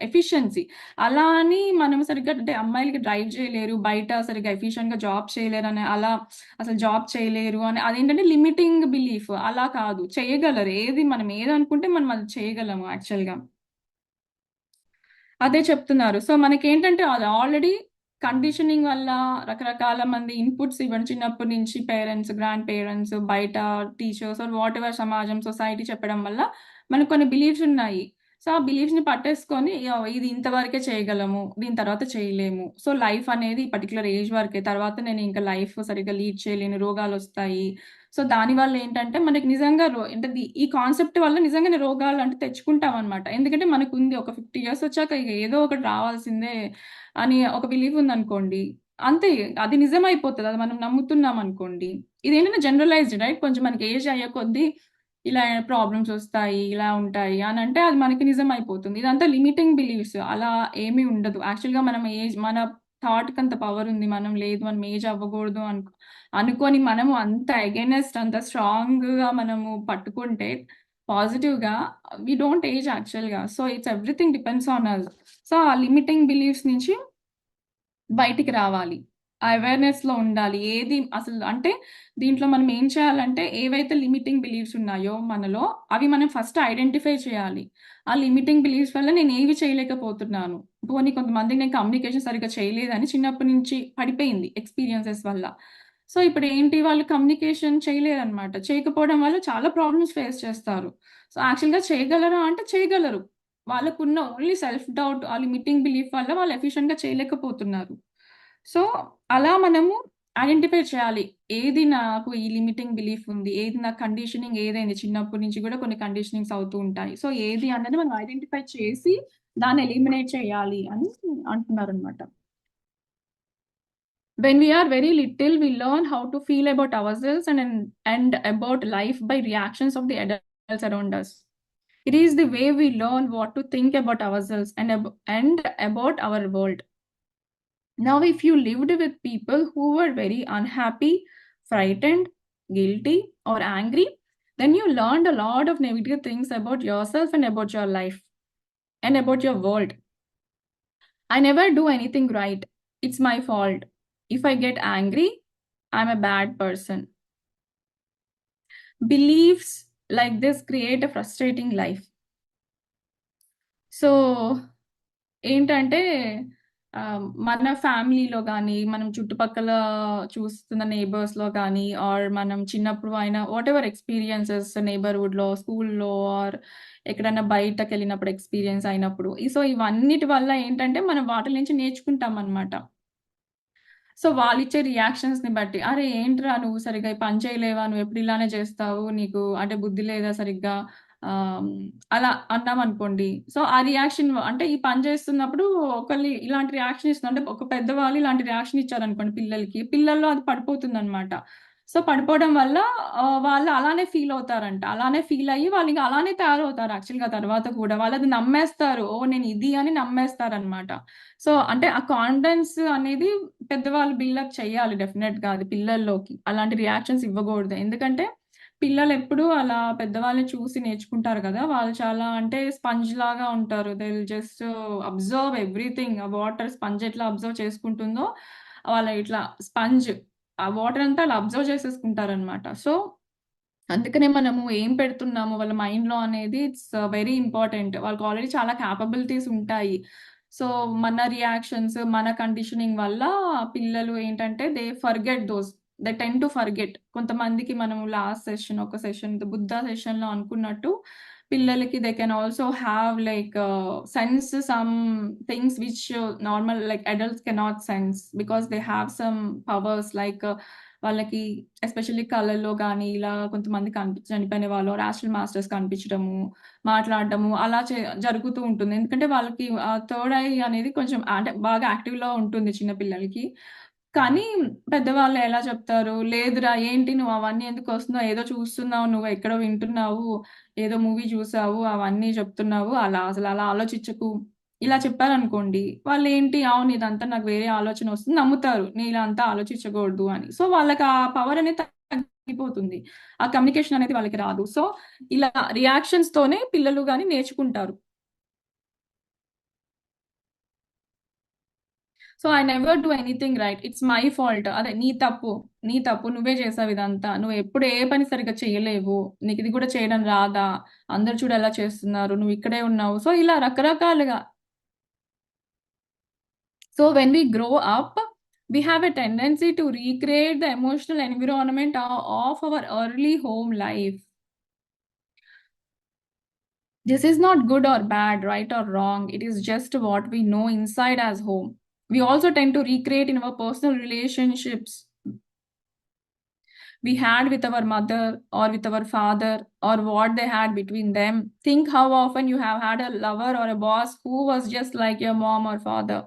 ఎఫిషియన్సీ. అలా అని మనం సరిగ్గా అంటే అమ్మాయిలకి డ్రైవ్ చేయలేరు, బయట సరిగ్గా ఎఫిషియెంట్‌గా జాబ్ చేయలేరని అలా అసలు జాబ్ చేయలేరు అని అదేంటంటే లిమిటింగ్ బిలీఫ్. అలా కాదు. చేయగలరు. మనం ఏదనుకుంటే మనం అది చేయగలము యాక్చువల్‌గా. అదే చెప్తున్నారు. సో, మనకేంటంటే అది ఆల్రెడీ కండిషనింగ్ వల్ల రకరకాల మంది ఇన్‌పుట్స్ ఇవ్వడం చిన్నప్పటి నుంచి పేరెంట్స్, గ్రాండ్ పేరెంట్స్, బయట టీచర్స్ ఆర్ వాటెవర్ సమాజం, సొసైటీ చెప్పడం వల్ల మనకు కొన్ని బిలీఫ్స్ ఉన్నాయి. సో, ఆ బిలీఫ్స్‌ని పట్టేసుకొని ఇది ఇంతవరకే చేయగలము. దీని తర్వాత చేయలేము. సో, లైఫ్ అనేది ఈ పర్టిక్యులర్ ఏజ్ వరకే. తర్వాత నేను ఇంకా లైఫ్ సరిగ్గా లీడ్ చేయలేను. రోగాలొస్తాయి. సో, దానివల్ల ఏంటంటే మనకి నిజంగా అంటే ఈ కాన్సెప్ట్ వల్ల నిజంగానే రోగాలు అంటే తెచ్చుకుంటామనమాట. ఎందుకంటే మనకుంది ఒక 50 ఇయర్స్ వచ్చాక ఇక ఏదో ఒకటి రావాల్సిందే అని ఒక బిలీఫ్ ఉందనుకోండి. అంతే అది నిజమైపోతది. అది మనం నమ్ముతున్నామనుకోండి. ఇదేంటంటే జనరలైజ్డ్ రైట్? కొంచెం మనకి ఏజ్ అయ్యే కొద్దీ ఇలా ప్రాబ్లమ్స్ ఒస్తాయి, ఇలా ఉంటాయి అనంటే అది మనకి నిజమైపోతుంది. ఇదంతా లిమిటింగ్ బిలీఫ్స్. అలా ఏమీ ఉండదు. యాక్చువల్‌గా మన థాట్‌కి అంత పవర్ ఉంది. మనం ఏజ్ అవ్వకూడదు అనుకోని మనము అంత అగైనెస్ట్ అంత స్ట్రాంగ్‌గా మనము పట్టుకుంటే పాజిటివ్‌గా వి డోంట్ ఏజ్ యాక్చువల్‌గా. So, it's everything depends on us. So, ఆ లిమిటింగ్ బిలీఫ్స్ నుంచి బయటికి రావాలి. ఆ అవేర్‌నెస్‌లో ఉండాలి. ఏది అసలు అంటే దీంట్లో మనం ఏం చేయాలంటే ఏవైతే లిమిటింగ్ బిలీఫ్స్ ఉన్నాయో మనలో అవి మనం ఫస్ట్ ఐడెంటిఫై చేయాలి. ఆ లిమిటింగ్ బిలీఫ్స్ వల్ల నేను ఏవి చేయలేకపోతున్నాను. పోనీ కొంతమందికి నేను కమ్యూనికేషన్ సరిగ్గా చేయలేదని చిన్నప్పటి నుంచి పడిపోయింది ఎక్స్‌పీరియన్సెస్ వల్ల. సో, ఇప్పుడేంటి వాళ్ళు కమ్యూనికేషన్ చేయలేరనమాట. చేయకపోవడం వల్ల చాలా ప్రాబ్లమ్స్ ఫేస్ చేస్తారు. సో, యాక్చువల్‌గా చేయగలరా అంటే చేయగలరు. వాళ్ళకున్న ఓన్లీ సెల్ఫ్ డౌట్, ఆ లిమిటింగ్ బిలీఫ్ వల్ల వాళ్ళు ఎఫిషియెంట్‌గా చేయలేకపోతున్నారు. సో, అలా మనము ఐడెంటిఫై చేయాలి. ఏది నాకు ఈ లిమిటింగ్ బిలీఫ్ ఉంది. ఏది నా కండిషనింగ్ ఏదైంది చిన్నప్పటి నుంచి గూడా కొన్ని కండిషనింగ్స్ అవుతూ ఉంటాయి. సో, ఏది అన్నది మనం ఐడెంటిఫై చేసి దాన్ని ఎలిమినేట్ చేయాలి అని అంటున్నారనమాట. When we are very little, we learn how to feel about ourselves and about life by reactions of the adults around us. It is the way we learn what to think about ourselves and about our world. Now, if you lived with people who were very unhappy, frightened, guilty, or angry, then you learned a lot of negative things about yourself and about your life and about your world. I never do anything right. It's my fault. If I get angry, I'm a bad person. Beliefs like this create a frustrating life. So ఏంటంటే మన ఫ్యామిలీలో గానీ, మనం చుట్టుపక్కల చూస్తున్న నెయిబర్స్‌లో గానీ, are మనం చిన్నప్పుడు అయిన వాటెవర్ ఎక్స్‌పీరియన్సెస్ నెయిబర్‌హుడ్‌లో, స్కూల్‌లో ఆర్ ఎక్కడన్నా బయటకెళ్ళినప్పుడు ఎక్స్‌పీరియన్స్ అయినప్పుడు. సో, ఇవన్నిటి వల్ల ఏంటంటే, మనం వాటిల నుంచి నేర్చుకుంటామనమాట. సో, వాళ్ళిచ్చే రియాక్షన్స్‌ని బట్టి, "అరే! ఏంట్రా నువ్వు సరిగ్గా ఈ పని చేయలేవా? నువ్వెప్పుడు ఇలానే చేస్తావు. నీకు అంటే బుద్ధి లేదా సరిగ్గా?" ఆహ్, అలా అన్నామనుకోండి. సో, ఆ రియాక్షన్ అంటే ఈ పని చేస్తున్నప్పుడు ఒకళ్ళు ఇలాంటి రియాక్షన్ ఇస్తున్నారు. అంటే ఒక పెద్దవాళ్ళు ఇలాంటి రియాక్షన్ ఇచ్చారనుకోండి పిల్లలకి, పిల్లల్లో అది పడిపోతుందనమాట. సో, పడిపోవడం వల్ల వాళ్ళు అలానే ఫీల్ అవుతారంట. అలానే ఫీల్ అయ్యి వాళ్ళింక అలానే తయారవుతారు యాక్చువల్‌గా తర్వాత కూడా. వాళ్ళది నమ్మేస్తారు. ఓహ్! నేను ఇది అని నమ్మేస్తారనమాట. సో, అంటే ఆ కాన్ఫిడెన్స్ అనేది పెద్దవాళ్ళు బిల్డప్ చేయాలి డెఫినెట్‌గా అది పిల్లల్లోకి. అలాంటి రియాక్షన్స్ ఇవ్వగూడదు. ఎందుకంటే పిల్లలెప్పుడూ అలా పెద్దవాళ్ళని చూసి నేర్చుకుంటారు గదా! వాళ్ళు చాలా అంటే స్పాంజ్ లాగా ఉంటారు. They will just observe everything. ఆ వాటర్ స్పాంజ్ ఎట్లా అబ్జర్వ్ చేసుకుంటుందో, వాళ్ళ ఇట్లా స్పాంజ్ ఆ వాటర్ అంతా అలా అబ్జర్వ్ చేసేసుకుంటారనమాట. సో, అందుకనే మనము ఏం పెడుతున్నాము వాళ్ళ మైండ్‌లో అనేది ఇట్స్ వెరీ ఇంపార్టెంట్. వాళ్ళకి ఆల్రెడీ చాలా కేపబిలిటీస్ ఉంటాయి. సో, మన రియాక్షన్స్, మన కండిషనింగ్ వల్ల పిల్లలు ఏంటంటే they forget those. They tend to forget. కొంతమందికి మనము లాస్ట్ సెషన్ ఒక సెషన్ బుద్ధ సెషన్‌లో అనుకున్నట్టు పిల్లలకి they can also have like sense some things which normal like adults cannot sense because they have some powers like వాళ్ళకి ఎస్పెషల్లీ కళల్లో గానీ, ఇలా కొంతమంది చనిపోయిన వాళ్ళు యాస్ట్రల్ మాస్టర్స్ కనిపించడము, మాట్లాడడము అలా జరుగుతూ ఉంటుంది. ఎందుకంటే వాళ్ళకి థర్డ్ ఐ అనేది కొంచెం అంటే బాగా యాక్టివ్‌లో ఉంటుంది చిన్న పిల్లలకి. కానీ పెద్దవాళ్ళు ఎలా చెప్తారు, "లేదురా ఏంటి నువ్వు అవన్నీ ఎందుకొస్తున్నావు? ఏదో చూస్తున్నావు, నువ్వు ఎక్కడో వింటున్నావు, ఏదో మూవీ చూసావు, అవన్నీ చెప్తున్నావు. అలా అసలు ఆలోచించకు." ఇలా చెప్పారనుకోండి, వాళ్ళేంటి అవును ఇదంతా నాకు వేరే ఆలోచనొస్తుంది నమ్ముతారు. నేను ఇలా అంతా ఆలోచించకూడదు అని. సో, వాళ్ళకి ఆ పవర్ అనేది తగ్గిపోతుంది. ఆ కమ్యూనికేషన్ అనేది వాళ్ళకి రాదు. సో, ఇలా రియాక్షన్స్‌తోనే పిల్లలు గాని నేర్చుకుంటారు. So, I never do anything right. It's my fault. అదే నీ తప్పు. నీ తప్పు. నువ్వే చేసావు ఇదంతా. నువ్వెప్పుడు ఏ పని సరిగ్గా చేయలేవు. నీకిది కూడా చేయడం రాదా? అందరూ చూడు ఎలా చేస్తున్నారు. నువ్విక్కడే ఉన్నావు. సో, ఇలా రకరకాలుగా So when we grow up, we have a tendency to recreate the emotional environment of our early home life. This is not good or bad, right or wrong. It is just what we know inside as home. We also tend to recreate in our personal relationships we had with our mother or with our father or what they had between them. Think how often you have had a lover or a boss who was just like your mom or father.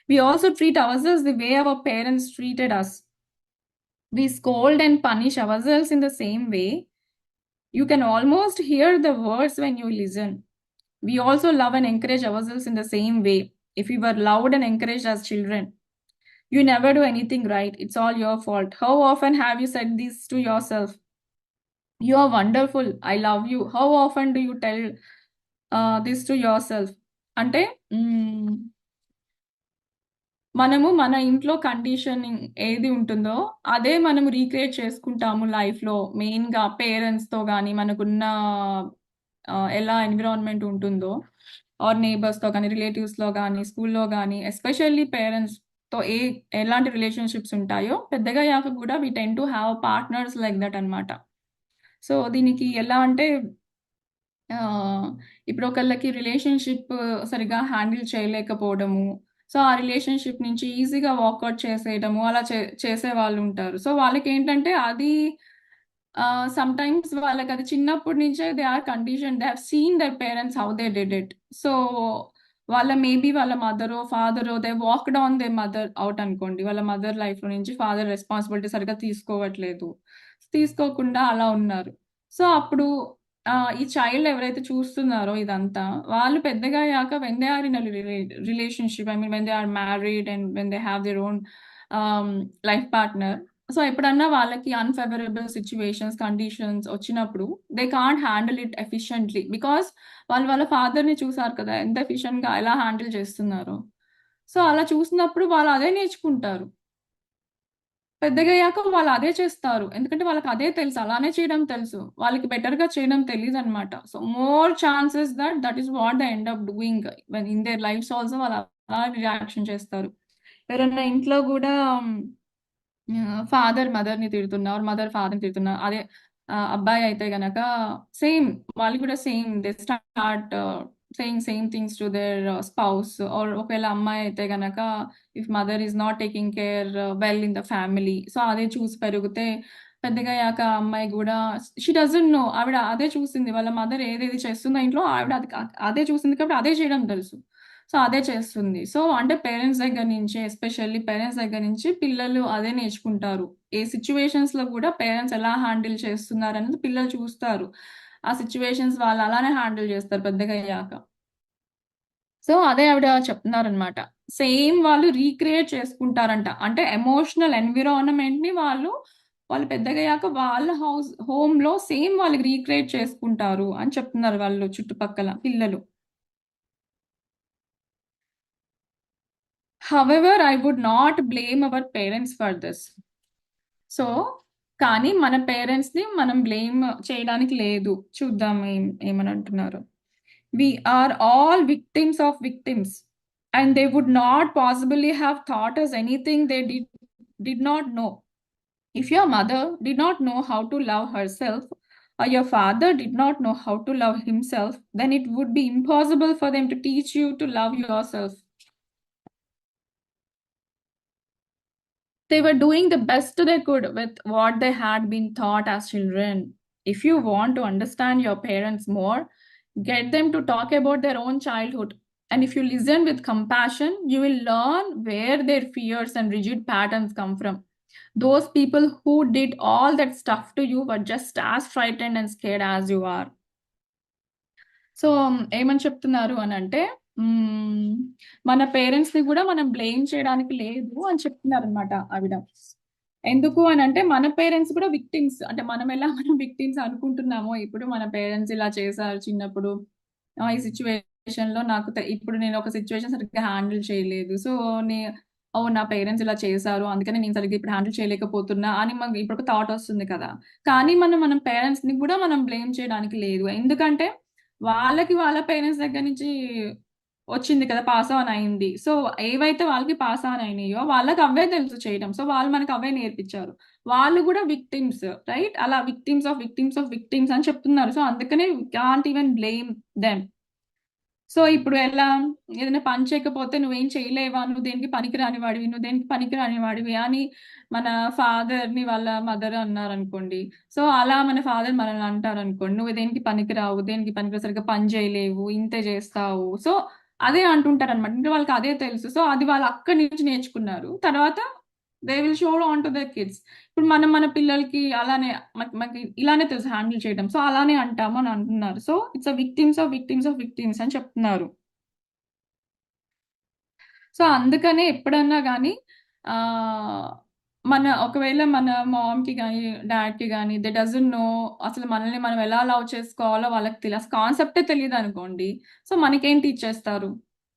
We also treat ourselves the way our parents treated us. We scold and punish ourselves in the same way. You can almost hear the words when you listen. We also love and encourage ourselves in the same way. If we were loved and encouraged as children, you never do anything right. It's all your fault. How often have you said this to yourself? You are wonderful. I love you. How often do you tell this to yourself? అంటే హ్మ్. మనము మన ఇంట్లో conditioning ఏది ఉంటుందో, అదే మనం recreate చేసుకుంటాము లైఫ్‌లో. మెయిన్‌గా పేరెంట్స్‌తో గాని, మనకున్న ఎలా ఎన్విరాన్మెంట్ ఉంటుందో, ఆర్ నైబర్స్‌తో గాని, రిలేటివ్స్‌లో గాని, స్కూల్‌లో గాని, ఎస్పెషల్లీ పేరెంట్స్‌తో ఎలాంటి రిలేషన్‌షిప్స్ ఉంటాయో, పెద్దగయ్యాక కూడా we tend to have partners like that అన్నమాట. సో, దీనికి ఎలా అంటే ఆహ్, ఇప్పుడు ఒకళ్ళకి రిలేషన్‌షిప్ సరిగ్గా హ్యాండిల్ చేయలేకపోవడము. సో, ఆ రిలేషన్‌షిప్ నుంచి ఈజీగా వాకౌట్ చేసేయడము అలా చేసేవాళ్ళుంటారు. సో, వాళ్ళకేంటంటే అది సమ్‌టైమ్స్ వాళ్ళకది చిన్నప్పటి నుంచే they are conditioned. They have seen their parents how they did it. So, maybe వాళ్ళ మదరో, ఫాదరో they walked on they mother out అనుకోండి. వాళ్ళ మదర్ లైఫ్‌లో నుంచి ఫాదర్ రెస్పాన్సిబిలిటీ సరిగ్గా తీసుకోవట్లేదు. తీసుకోకుండా అలా ఉన్నారు. సో, అప్పుడు ఈ చైల్డ్ ఎవరైతే చూస్తున్నారో ఇదంతా, వాళ్ళు పెద్దగా అయ్యాక when they are in a relationship I mean when they are married and when they have their own ah, life partner. So, ఎప్పుడన్నా వాళ్ళకి అన్‌ఫేవరబుల్ సిట్యుయేషన్స్, కండిషన్స్ వచ్చినప్పుడు they can't handle it efficiently. Because వాళ్ళు వాళ్ళ ఫాదర్‌ని చూసారు కదా! ఎంత ఎఫిషియంట్‌గా ఎలా హ్యాండిల్ చేస్తున్నారో. సో, అలా చూసినప్పుడు వాళ్ళు అదే నేర్చుకుంటారు. పెద్దగయ్యాక వాళ్ళు అదే చేస్తారు. ఎందుకంటే వాళ్ళకి అదే తెలుసు. అలానే చేయడం తెలుసు. వాళ్ళకి బెటర్‌గా చేయడం తెలీదనమాట. So, more chances that is what they end up doing when in there lifes also వాళ్ళు అలా రియాక్షన్ చేస్తారు. ఎవరన్నా ఇంట్లో గూడా ఫాదర్ మదర్‌ని తిడుతున్నా, ఆర్ మదర్ ఫాదర్‌ని తిడుతున్నా, అదే అబ్బాయి అయితే గనక సేమ్ వాళ్ళు కూడా same they start saying same things to their spouse. Or ఒకవేళ అమ్మాయి అయితే గనక if mother is not taking care well in the family. So, అదే చూసి పెరిగితే పెద్దగయ్యాక ఆ అమ్మాయి గూడా షీ డజంట్ నో. ఆవిడ అదే చూసింది. వాళ్ళ మదర్ ఏదేది చేస్తుందో ఇంట్లో ఆవిడ అదే చూసింది కాబట్టి అదే చేయడం తెలుసు. సో, అదే చేస్తుంది. సో, అంటే పేరెంట్స్ దగ్గర నుంచి ఎస్పెషల్లీ పేరెంట్స్ దగ్గర నుంచి పిల్లలు అదే నేర్చుకుంటారు. ఏ సిట్యుయేషన్స్‌లో గూడా పేరెంట్స్ ఎలా హ్యాండిల్ చేస్తున్నారనేది పిల్లలు చూస్తారు. ఆ సిట్యుయేషన్స్ వాళ్ళు అలానే హ్యాండిల్ చేస్తారు పెద్దగయ్యాక. సో, అదే ఆవిడ చెప్తున్నారనమాట. సేమ్ వాళ్ళు రీక్రియేట్ చేసుకుంటారంట. అంటే ఎమోషనల్ ఎన్విరాన్మెంట్‌ని వాళ్ళు పెద్దగయ్యాక వాళ్ళ హోమ్‌లో సేమ్ వాళ్ళు రీక్రియేట్ చేసుకుంటారు అని చెప్తున్నారు వాళ్ళు చుట్టుపక్కల పిల్లలు. However, I would not blame our parents for this. So, కానీ మన పేరెంట్స్‌ని మనం బ్లేమ్ చేయడానికి లేదు. చూద్దాం ఏమనంటున్నారో. We are all victims of victims, and they would not possibly have taught us anything they did not know. If your mother did not know how to love herself, or your father did not know how to love himself, then it would be impossible for them to teach you to love yourself. They were doing the best they could with what they had been taught as children. If you want to understand your parents more, get them to talk about their own childhood. And if you listen with compassion, you will learn where their fears and rigid patterns come from. Those people who did all that stuff to you were just as frightened and scared as you are. So, ఏమని చెప్తున్నారు అనంటే, హ్మ్, మన పేరెంట్స్‌ని గూడా మనం blame చేయడానికి లేదు అని చెప్తున్నారనమాట ఆవిడ. ఎందుకు అనంటే, మన పేరెంట్స్ కూడా విక్టిమ్స్. అంటే మనమెలా మనం విక్టిమ్స్ అనుకుంటున్నామో, ఇప్పుడు మన పేరెంట్స్ ఇలా చేశారు చిన్నప్పుడు. ఈ సిట్యుయేషన్‌లో నాకు ఇప్పుడు నేను ఒక సిట్యుయేషన్ సరిగ్గా హ్యాండిల్ చేయలేదు. సో, నే ఓహ్! నా పేరెంట్స్ ఇలా చేశారు. అందుకని నేను సరిగ్గా ఇప్పుడు హ్యాండిల్ చేయలేకపోతున్నా అని మనకి ఇప్పుడొక థాట్ ఒస్తుంది కదా! కానీ మన పేరెంట్స్‌ని గూడా మనం బ్లేమ్ చేయడానికి లేదు. ఎందుకంటే వాళ్ళకి వాళ్ళ పేరెంట్స్ దగ్గర నుంచి వచ్చింది కదా! పాస్ ఆన్ అయింది. సో, ఏవైతే వాళ్ళకి పాస్ ఆన్ అయినాయో వాళ్ళకి అవే తెలుసు చేయడం. సో, వాళ్ళు మనకు అవే నేర్పించారు. వాళ్ళు గూడా విక్టిమ్స్ రైట్? అలా victims of victims of victims అని చెప్తున్నారు. సో, అందుకనే we can't even blame them. So, ఇప్పుడు ఎలా? ఏదైనా పని చేయకపోతే "నువ్వేం చేయలేవా? నువ్వు దేనికి పనికిరాని వాడివి. నువ్వు దేనికి పనికిరాని వాడివి" అని మన ఫాదర్‌ని వాళ్ళ మదర్ అన్నారనుకోండి. సో, అలా మన ఫాదర్ మనల్ని అంటారనుకోండి. "నువ్వు దేనికి పనికిరావు. దేనికి పనికిరావు. సరిగ్గా పని చేయలేవు. ఇంతే చేస్తావు." సో, అదే అంటుంటారనమాట. అంటే వాళ్ళకి అదే తెలుసు. సో, అది వాళ్ళు అక్కడి నుంచి నేర్చుకున్నారు. తర్వాత they will show on to their kids. ఇప్పుడు మనం మన పిల్లలకి అలానే మనకి ఇలానే తెలుసు హ్యాండిల్ చేయడం. సో, అలానే అంటాము అని అంటున్నారు. So, it's victims of victims of victims అని చెప్తున్నారు. సో, అందుకనే ఎప్పుడన్నా గాని ఆహ్, ఒకవేళ మన మామ్‌కి గాని, డ్యాడ్‌కి గాని దే డజంట్ నో అసలు మనల్ని మనం ఎలా లవ్ చేసుకోవాలో వాళ్ళకి అసలు కాన్సెప్టే తెలీదనుకోండి. సో, మనకేం టీచ్ చేస్తారు?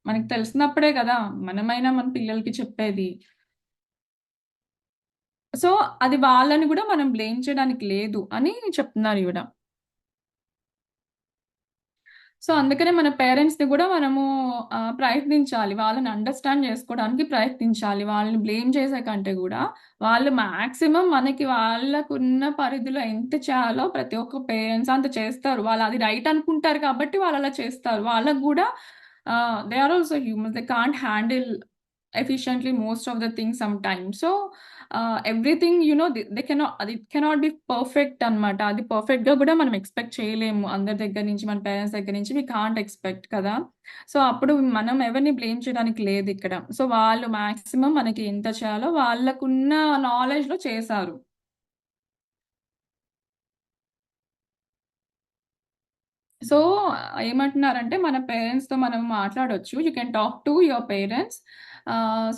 మనకి తెలిసినప్పుడే గదా! మనమైనా మన పిల్లలకి చెప్పేది. సో, అది వాళ్ళని గూడా మనం బ్లేమ్ చేయడానికి లేదు అని చెప్తున్నారు ఈవిడ. సో, అందుకనే మన పేరెంట్స్‌ని గూడా మనము ప్రయత్నించాలి. వాళ్ళని అండర్‌స్టాండ్ జేసుకోవడానికి ప్రయత్నించాలి. వాళ్ళని బ్లేమ్ చేసే కంటే గూడా, వాళ్ళు మాక్సిమం మనకి వాళ్ళకున్న పరిధిలో ఎంత చేయాలో ప్రతి ఒక్క పేరెంట్స్ అంత చేస్తారు. వాళ్ళు అది రైట్ అనుకుంటారు కాబట్టి వాళ్ళలా చేస్తారు. వాళ్ళకి గూడా they are also humans. They can't handle efficiently most of the things sometimes. So, everything they cannot be perfect అన్నమాట. అది పర్ఫెక్ట్‌గా గూడా మనం ఎక్స్‌పెక్ట్ చేయలేము. అందరి దగ్గర నుంచి, మన పేరెంట్స్ దగ్గర నుంచి వి కాంట్ ఎక్స్‌పెక్ట్ కదా! సో, అప్పుడు మనం ఎవరిని బ్లేమ్ చేయడానికి లేదిక్కడ. సో, వాళ్ళు మాక్సిమం మనకి ఎంత చేయాలో వాళ్ళకున్న నాలెడ్జ్‌లో చేశారు. సో, ఏమంటున్నారంటే మన పేరెంట్స్‌తో మనం మాట్లాడొచ్చు. You can talk to your parents.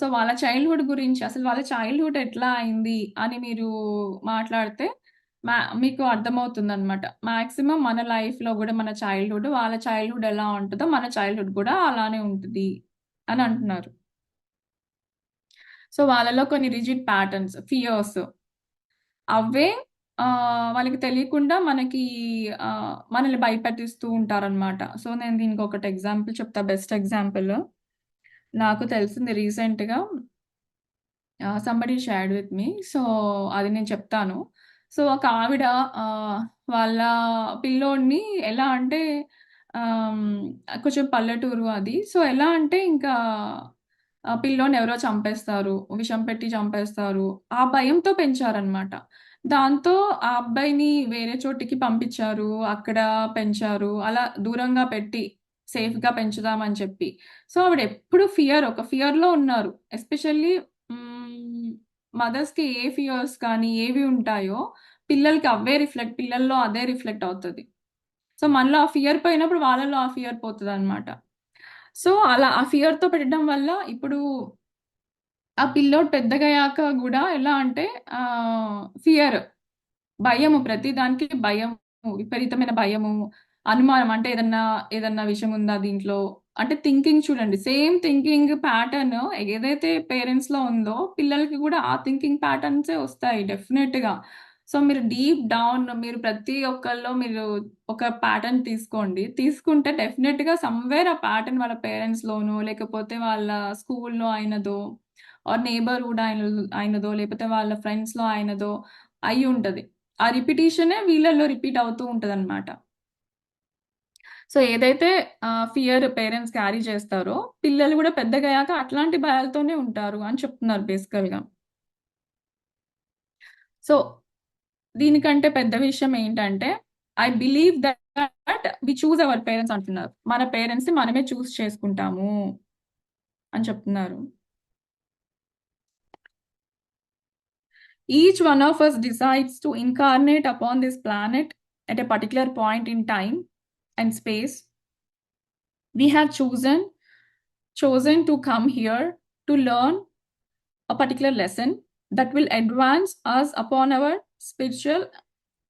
So, వాళ్ళ చైల్డ్‌హుడ్ గురించి అసలు వాళ్ళ చైల్డ్‌హుడ్ ఎట్లా అయింది అని మీరు మాట్లాడితే మీకు అర్థమవుతుందనమాట. మాక్సిమం మన లైఫ్‌లో గూడా మన చైల్డ్‌హుడ్, వాళ్ళ చైల్డ్‌హుడ్ ఎలా ఉంటదో మన చైల్డ్‌హుడ్ గూడా అలానే ఉంటది అని అంటున్నారు. సో, వాళ్ళలో కొన్ని రిజిడ్ ప్యాటర్న్స్, ఫియర్స్ అవే వాళ్ళకి తెలియకుండా మనల్ని భయపెట్టిస్తూ ఉంటారనమాట. సో, నేను దీనికొకటి ఎగ్జాంపుల్ చెప్తా. బెస్ట్ ఎగ్జాంపుల్ నాకు తెలిసింది రీసెంట్‌గా somebody shared with me. So, అది నేను చెప్తాను. సో, ఒక ఆవిడ ఆహ్, వాళ్ళ పిల్లోడిని ఎలా అంటే ఆహ్, కొంచెం పల్లెటూరు అది. సో, ఎలా అంటే ఇంకా పిల్లోడిని ఎవరో చంపేస్తారు. విషం పెట్టి చంపేస్తారు. ఆ భయంతో పెంచారనమాట. దాంతో ఆ అబ్బాయిని వేరే చోటికి పంపించారు. అక్కడ పెంచారు. అలా దూరంగా పెట్టి సేఫ్‌గా పెంచుదామని చెప్పి. సో, ఆవిడెప్పుడు ఒక ఫియర్‌లో ఉన్నారు. ఎస్పెషల్లీ హ్మ్. మదర్స్‌కి ఏ ఫియర్స్ కానీ ఏవి ఉంటాయో, పిల్లలకి పిల్లల్లో అదే రిఫ్లెక్ట్ అవుతది. సో, మనలో ఆ ఫియర్ పోయినప్పుడు వాళ్ళలో ఆ ఫియర్ పోతదనమాట. సో, అలా ఆ ఫియర్‌తో పెట్టడం వల్ల ఇప్పుడు ఆ పిల్లోడు పెద్దగయ్యాక గూడా ఎలా అంటే ఫియర్ భయము. ప్రతి దానికి భయము. విపరీతమైన భయము. అనుమానం అంటే ఏదన్నా విషయముందా దీంట్లో? అంటే థింకింగ్ చూడండి. సేమ్ థింకింగ్ ప్యాటర్న్ ఏదైతే పేరెంట్స్‌లో ఉందో పిల్లలకి గూడా ఆ థింకింగ్ ప్యాటర్న్సే వస్తాయి డెఫినెట్‌గా. సో, మీరు డీప్ డౌన్ మీరు ప్రతి ఒక్కళ్ళలో మీరు ఒక ప్యాటర్న్ తీసుకోండి. తీసుకుంటే డెఫినెట్‌గా సమ్‌వేర్ ఆ ప్యాటర్న్ వాళ్ళ పేరెంట్స్‌లోనో, లేకపోతే వాళ్ళ స్కూల్‌లో అయినదో, ఆర్ నెయిబర్‌హుడ్ అయినదో, లేకపోతే వాళ్ళ ఫ్రెండ్స్‌లో అయినదో అయ్యుంటది. ఆ రిపిటీషనే వీళ్ళలో రిపీట్ అవుతూ ఉంటదనమాట. సో, ఏదైతే ఫియర్ పేరెంట్స్ క్యారీ చేస్తారో, పిల్లలు గూడా పెద్దగయ్యాక అట్లాంటి భయాలతోనే ఉంటారు అని చెప్తున్నారు బేసికల్‌గా. సో, దీనికంటే పెద్ద విషయం ఏంటంటే, I believe that we choose our parents అంటున్నారు. మన పేరెంట్స్‌ని మనమే చేసుకుంటాము అని చెప్తున్నారు. Each one of us decides to incarnate upon this planet at a particular point in time and space. We have chosen to come here to learn a particular lesson that will advance us upon our spiritual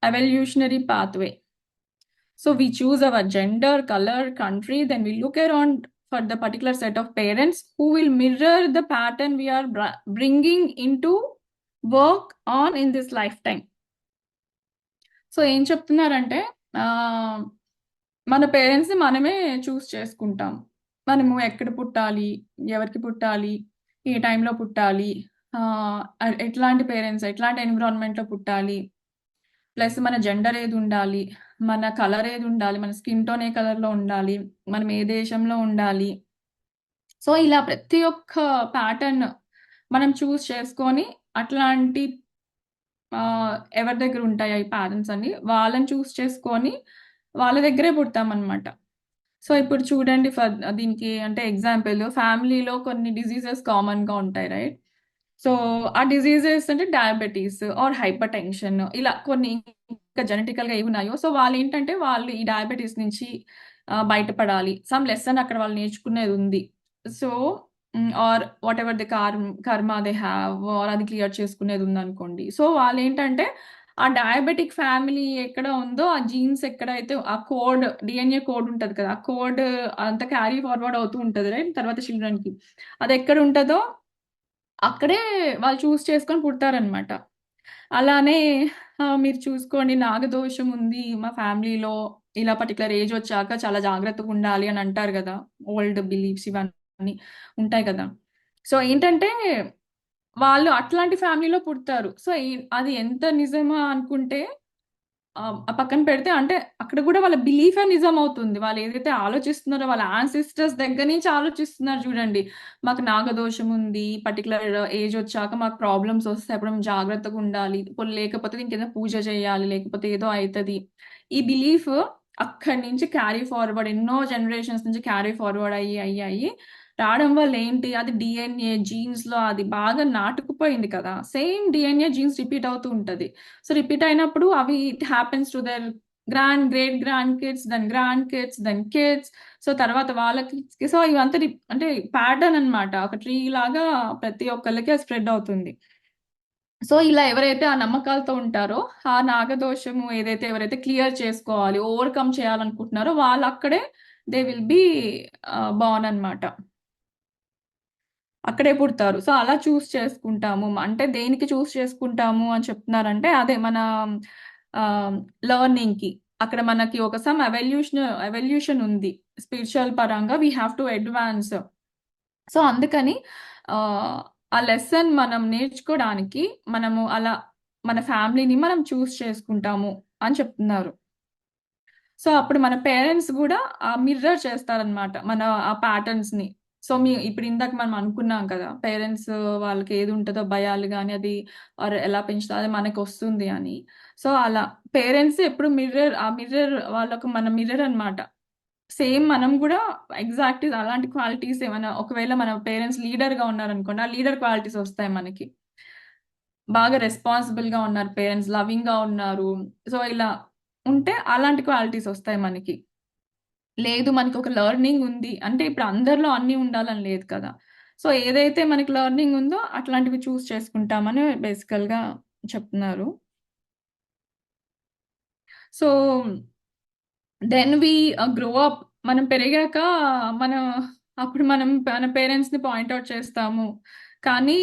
evolutionary pathway. So we choose our gender, color, country, then we look around for the particular set of parents who will mirror the pattern we are bringing into work on in this lifetime. So ఏం చెప్తున్నారంటే ఆహ్, మన పేరెంట్స్‌ని మనమే చేసుకుంటాం. మనము ఎక్కడ పుట్టాలి? ఎవరికి పుట్టాలి? ఏ టైంలో పుట్టాలి? ఎట్లాంటి పేరెంట్స్, ఎట్లాంటి ఎన్విరాన్మెంట్‌లో పుట్టాలి? ప్లస్ మన జెండర్ ఏదుండాలి? మన కలర్ ఏదుండాలి? మన స్కిన్ టోన్ ఏ కలర్‌లో ఉండాలి? మనం ఏ దేశంలో ఉండాలి? సో, ఇలా ప్రతి ఒక్క ప్యాటర్న్ మనం చేసుకొని అట్లాంటి ఎవరి దగ్గరుంటాయా ఈ పేరెంట్స్ అని, వాళ్ళని చేసుకొని, వాళ్ళ దగ్గరే పుడతామనమాట. సో, ఇప్పుడు చూడండి దీనికి అంటే ఎగ్జాంపుల్ ఫ్యామిలీలో కొన్ని డిసీజెస్ కామన్‌గా ఉంటాయి. రైట్? సో, ఆ డిసీజెస్ అంటే డయాబెటిస్ ఆర్ హైపర్ టెన్షన్ ఇలా కొన్ని ఇంకా జెనెటికల్‌గా ఏవున్నాయో, సో, వాళ్ళు ఈ డయాబెటిస్ నుంచి బయటపడాలి. సమ్ లెసన్ అక్కడ వాళ్ళు నేర్చుకునేదుంది. సో, ఆర్ వాటెవర్ ది కర్మ దే హావ్ ఆర్ అది క్లియర్ చేసుకునేదుందనుకోండి. సో, వాళ్ళేంటంటే ఆ డయాబెటిక్ ఫ్యామిలీ ఎక్కడ ఉందో, ఆ జీన్స్ ఎక్కడైతే ఆ డీఎన్ఏ కోడ్ ఉంటది కదా! ఆ కోడ్ అంతా క్యారీ ఫార్వర్డ్ అవుతూ ఉంటది రైట్? తర్వాత చిల్డ్రన్‌కి. అదెక్కడుంటదో అక్కడే వాళ్ళు చేసుకొని పుడతారనమాట. అలానే మీరు చూసుకోండి నాగదోషం ఉంది మా ఫ్యామిలీలో. ఇలా పర్టిక్యులర్ ఏజొచ్చాక చాలా జాగ్రత్తగుండాలి అని అంటారు గదా! ఓల్డ్ బిలీఫ్స్ ఇవన్నీ ఉంటాయి గదా! సో, ఏంటంటే వాళ్ళు అట్లాంటి ఫ్యామిలీలో పుడతారు. సో, అది ఎంత నిజమా అనుకుంటే పక్కన పెడితే అంటే అక్కడ గూడా వాళ్ళ బిలీఫే నిజమవుతుంది. వాళ్ళేదైతే ఆలోచిస్తున్నారో వాళ్ళ యాన్సెస్టర్స్ దగ్గర నుంచి ఆలోచిస్తున్నారు జూడండి. మాకు నాగదోషం ఉంది. పర్టిక్యులర్ ఏజొచ్చాక మాకు ప్రాబ్లమ్స్ ఒస్తాయి. అప్పుడు మేము జాగ్రత్తగుండాలి. లేకపోతే ఇంకేదైనా పూజ చేయాలి. లేకపోతే ఏదో అయితది. ఈ బిలీఫ్ అక్కడి నుంచి క్యారీ ఫార్వర్డ్ ఎన్నో జనరేషన్స్ నుంచి క్యారీ ఫార్వర్డ్ అయ్యి రావడం వల్ల ఏంటి అది డీఎన్ఏ, జీన్స్‌లో అది బాగా నాటుకుపోయింది కదా! సేమ్ డీఎన్ఏ, జీన్స్ రిపీట్ అవుతూ ఉంటది. సో, రిపీట్ అయినప్పుడు అవి it happens to their great grand kids, grand kids, kids. So, తర్వాత వాళ్ళ కిడ్స్‌కి సో, ఇవంతా అంటే ప్యాటర్న్ అన్నమాట. ఒక ట్రీ లాగా ప్రతి ఒక్కళ్ళకి అది స్ప్రెడ్ అవుతుంది. సో, ఇలా ఎవరైతే ఆ నమ్మకాలతో ఉంటారో, ఆ నాగదోషము ఎవరైతే క్లియర్ చేసుకోవాలి, ఓవర్‌కమ్ చేయాలనుకుంటున్నారో వాళ్ళక్కడే దే విల్ బీ బోర్న్ అన్నమాట. అక్కడే పుడతారు. సో, అలా చూస్ చేసుకుంటాము. అంటే దేనికి చూస్ చేసుకుంటాము అని చెప్తున్నారంటే, అదే మన ఆహ్, లెర్నింగ్‌కి. అక్కడ మనకి ఒక సమ్ ఎవల్యూషన్ ఉంది. స్పిరిచ్యువల్ పరంగా we have to advance. So, అందుకని ఆహ్, ఆ లెసన్ మనం నేర్చుకోడానికి మనము అలా మన ఫ్యామిలీని మనం చూస్ చేసుకుంటాము అని చెప్తున్నారు. సో, అప్పుడు మన పేరెంట్స్ గూడా మిర్రర్ చేస్తారనమాట. మన ఆ ప్యాటర్న్స్‌ని. సో, ఇప్పుడు ఇందాక మనం అనుకున్నాం కదా! పేరెంట్స్ వాళ్ళకి ఏదుంటదో భయాలు గాని, అది ఆర్ ఎలా పెంచుతారో అది మనకొస్తుంది అని. సో, అలా పేరెంట్స్ ఎప్పుడు ఆ మిర్రర్ వాళ్ళకు మన మిర్రర్ అనమాట. సేమ్ మనం గూడా ఎగ్జాక్ట్ అలాంటి క్వాలిటీస్ ఏమైనా ఒకవేళ మన పేరెంట్స్ లీడర్‌గా ఉన్నారనుకోండి, ఆ లీడర్ క్వాలిటీస్ ఒస్తాయి మనకి. బాగా రెస్పాన్సిబుల్‌గా ఉన్నారు పేరెంట్స్, లవింగ్‌గా ఉన్నారు. సో, ఇలా ఉంటే అలాంటి క్వాలిటీస్ ఒస్తాయి మనకి. లేదు మనకొక లెర్నింగ్ ఉంది. అంటే ఇప్పుడు అందరిలో అన్నీ ఉండాలని లేదు కదా! సో, ఏదైతే మనకి లెర్నింగ్ ఉందో అట్లాంటివి చూజ్ చేసుకుంటామని బేసికల్‌గా చెప్తున్నారు. So, then we grow up. మనం పెరిగాక మనం మన పేరెంట్స్‌ని పాయింట్ ఔట్ చేస్తాము. కానీ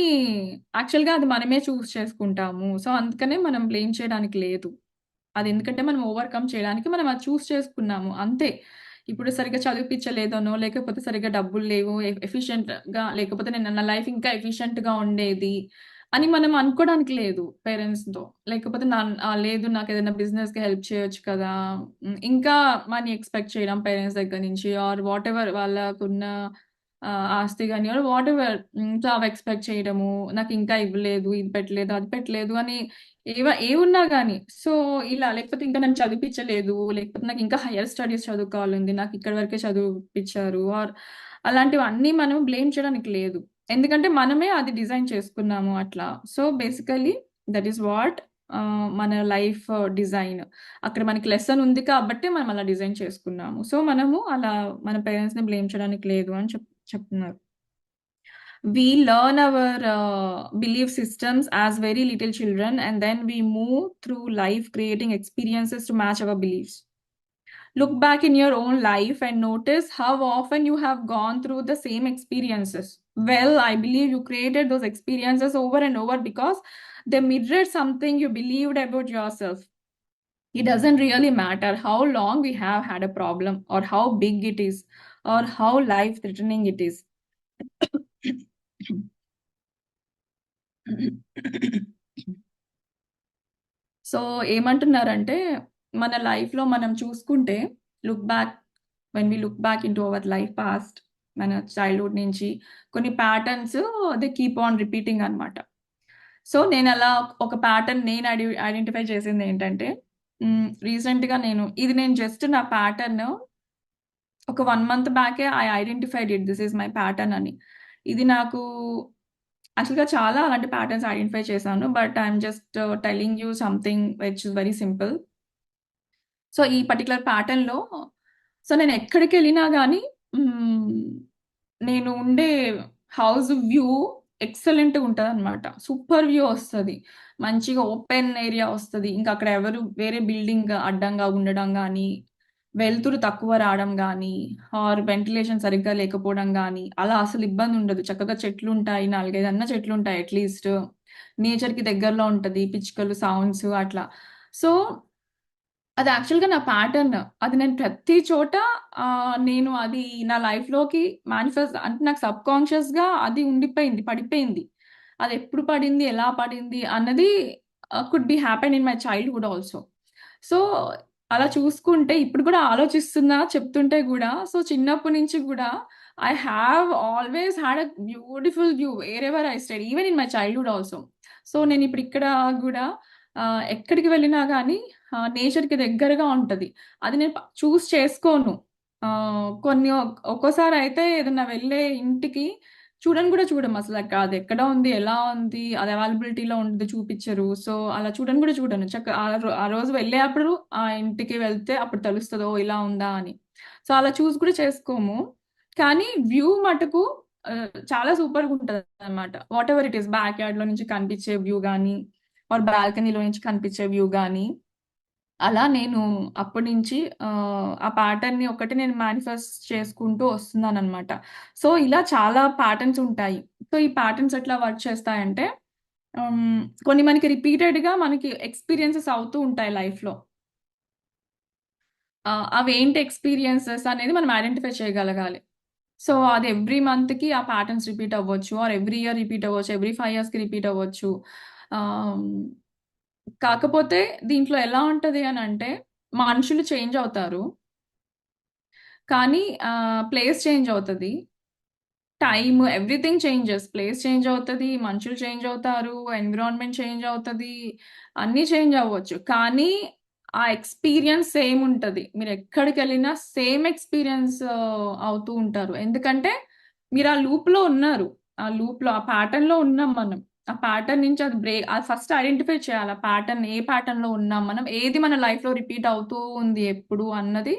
యాక్చువల్‌గా అది మనమే చూజ్ చేసుకుంటాము. సో, అందుకనే మనం బ్లేమ్ చేయడానికి లేదు. అదెందుకంటే మనం ఓవర్‌కమ్ చేయడానికి మనం అది చూజ్ చేసుకున్నాము. అంతే. ఇప్పుడు సరిగ్గా చదివిపిచ్చలేదనో, లేకపోతే సరిగ్గా డబ్బులు లేవు, ఎఫిషియంట్‌గా లేకపోతే నేను నా లైఫ్ ఇంకా ఎఫిషియంట్‌గా ఉండేది అని మనం అనుకోడానికి లేదు పేరెంట్స్‌తో. లేకపోతే లేదు నాకేదైనా బిజినెస్‌కి హెల్ప్ చేయొచ్చు కదా! ఇంకా మనీ ఎక్స్‌పెక్ట్ చేయడం పేరెంట్స్ దగ్గర నుంచి ఆర్ వాటెవర్ వాళ్ళకున్న ఆస్తి గాని ఆర్ వాటెవర్ జాబ్ ఎక్స్‌పెక్ట్ చేయడము. నాకింకా ఇవ్వలేదు, ఇది పెట్టలేదు, అది పెట్టలేదు అని ఏవున్నా గాని. సో, ఇలా లేకపోతే ఇంకా నన్ను చదివిపిచ్చలేదు, లేకపోతే నాకింకా హైర్ స్టడీస్ చదువుకోవాలుంది. నాకిక్కడి వరకే చదివిపిచ్చారు ఆర్ అలాంటివన్నీ మనం బ్లేమ్ చేయడానికి లేదు. ఎందుకంటే మనమే అది డిజైన్ చేసుకున్నాము అట్లా. So, basically that is what మన లైఫ్ డిజైన్. అక్కడ మనకి లెసన్ ఉంది కాబట్టి మనం అలా డిజైన్ చేసుకున్నాము. సో, మనము అలా మన పేరెంట్స్‌ని బ్లేమ్ చేయడానికి లేదు అని చెప్తున్నారు. We learn our belief systems as very little children, and then we move through life creating experiences to match our beliefs. Look back in your own life and notice how often you have gone through the same experiences. Well, I believe you created those experiences over and over because they mirrored something you believed about yourself. It doesn't really matter how long we have had a problem, or how big it is, or how life threatening it is. So, ఏమంటున్నారంటే, మన లైఫ్‌లో మనం చూసుకుంటే, look back look back into our life past మన childhood నుంచి కొన్ని patterns they keep on repeating అనమాట. So, నేనలా ఒక ప్యాటర్న్ నేను ఐడెంటిఫై చేసిందేంటంటే, రీసెంట్‌గా నేను జస్ట్ నా ప్యాటర్న్ ఒక 1 మంత్ బ్యాకే identified this is my pattern అని. ఇది నాకు యాక్చువల్‌గా చాలా అలాంటి ప్యాటర్న్స్ ఐడెంటిఫై చేశాను. But I am just telling you something which is very simple. So, ఈ పర్టిక్యులర్ ప్యాటర్న్‌లో నేనెక్కడికెళ్ళినా గానీ హ్మ్, నేను ఉండే హౌస్ వ్యూ ఎక్సలెంట్‌గా ఉంటదనమాట. సూపర్ వ్యూ ఒస్తది. మంచిగా ఓపెన్ ఏరియా ఒస్తది. ఇంకా అక్కడ ఎవరు వేరే బిల్డింగ్ అడ్డంగా ఉండడం గానీ, వెలుతురు తక్కువ రావడం గానీ, ఆర్ వెంటిలేషన్ సరిగ్గా లేకపోవడం గానీ, అలా అసలు ఇబ్బందుండదు. చక్కగా చెట్లుంటాయి. 4, 5 అన్నా చెట్లుంటాయి అట్‌లీస్ట్. నేచర్‌కి దగ్గరలో ఉంటది. పిచ్చుకలు సౌండ్స్ అట్లా. సో అది యాక్చువల్‌గా నా ప్యాటర్న్. అది నేను ప్రతి చోట నేను అది నా లైఫ్‌లోకి అంటే నాకు సబ్‌కాన్షియస్‌గా అది ఉండిపోయింది, పడిపోయింది. అదెప్పుడు పడింది, ఎలా పడింది అన్నది could be happen in my childhood also. So, అలా చూసుకుంటే ఇప్పుడు కూడా ఆలోచిస్తున్నా చెప్తుంటే గూడా, సో, చిన్నప్పటి నుంచి గూడా I have always had a beautiful view wherever I stayed even in my childhood also. So, నేనిప్పుడు ఇక్కడ గూడా ఎక్కడికి వెళ్ళినా గానీ నేచర్‌కి దగ్గరగా ఉంటది. అది నేను చూజ్ చేసుకోను. కొన్ని ఒక్కోసారయితే ఏదన్నా వెళ్ళే ఇంటికి చూడను గూడా చూడమసలక. అదెక్కడ ఉంది? ఎలా ఉంది? అది అవైలబిలిటీలో ఉండదు చూపిచ్చరు. సో, అలా చూడను గూడా చూడను. ఆ రోజు వెళ్ళేప్పుడు ఆ ఇంటికి వెళ్తే అప్పుడు తెలుస్తది. ఓహ్! ఇలా ఉందా అని. సో, అలా చూజ్ కూడా చేసుకోము. కానీ వ్యూ మటుకు చాలా సూపర్‌గుంటదనమాట. వాటెవర్ ఇట్ ఈస్ బ్యాక్ యార్డ్‌లో నుంచి కనిపించే వ్యూ గానీ, ఆర్ బాల్కనీలో నుంచి కనిపించే వ్యూ గానీ అలా నేను అప్పటినుంచి ఆ ప్యాటర్న్‌ని ఒకటి నేను మేనిఫెస్ట్ చేసుకుంటూ వస్తున్నాననమాట. సో, ఇలా చాలా ప్యాటర్న్స్ ఉంటాయి. సో, ఈ ప్యాటర్న్స్ ఎట్లా వర్క్ చేస్తాయంటే కొన్ని మనకి రిపీటెడ్‌గా మనకి ఎక్స్‌పీరియన్సెస్ అవుతూ ఉంటాయి లైఫ్‌లో. అవేంటి ఎక్స్‌పీరియన్సెస్ అనేది మనం ఐడెంటిఫై చేయగలగాలి. సో, అది ఎవ్రీ మంత్‌కి ఆ ప్యాటర్న్స్ రిపీట్ అవ్వచ్చు. ఆర్ ఎవ్రీ ఇయర్ రిపీట్ అవ్వచ్చు. ఎవ్రీ 5 ఇయర్స్‌కి రిపీట్ అవ్వచ్చు. ఆహ్, కాకపోతే దీంట్లో ఎలా ఉంటది అనంటే మనుషులు చేంజ్ అవుతారు. కానీ ప్లేస్ చేంజ్ అవుతది. Time everything changes. Place change అవుతది. మనుషులు చేంజ్ అవుతారు. ఎన్విరాన్మెంట్ చేంజ్ అవుతది. అన్నీ చేంజ్ అవ్వచ్చు. కానీ ఆ ఎక్స్‌పీరియన్స్ సేమ్ ఉంటది. మీరెక్కడికెళ్ళినా సేమ్ ఎక్స్‌పీరియన్స్ అవుతూ ఉంటారు. ఎందుకంటే మీరు ఆ లూప్‌లో ఉన్నారు. ఆ లూప్‌లో, ఆ ప్యాటర్న్‌లో ఉన్నాం మనం. ఆ ప్యాటర్న్ నుంచి అది ఫస్ట్ ఐడెంటిఫై చేయాలి. ఆ ప్యాటర్న్ ఏ ప్యాటర్న్‌లో ఉన్నాం మనం. ఏది మన లైఫ్‌లో రిపీట్ అవుతూ ఉంది ఎప్పుడు అన్నది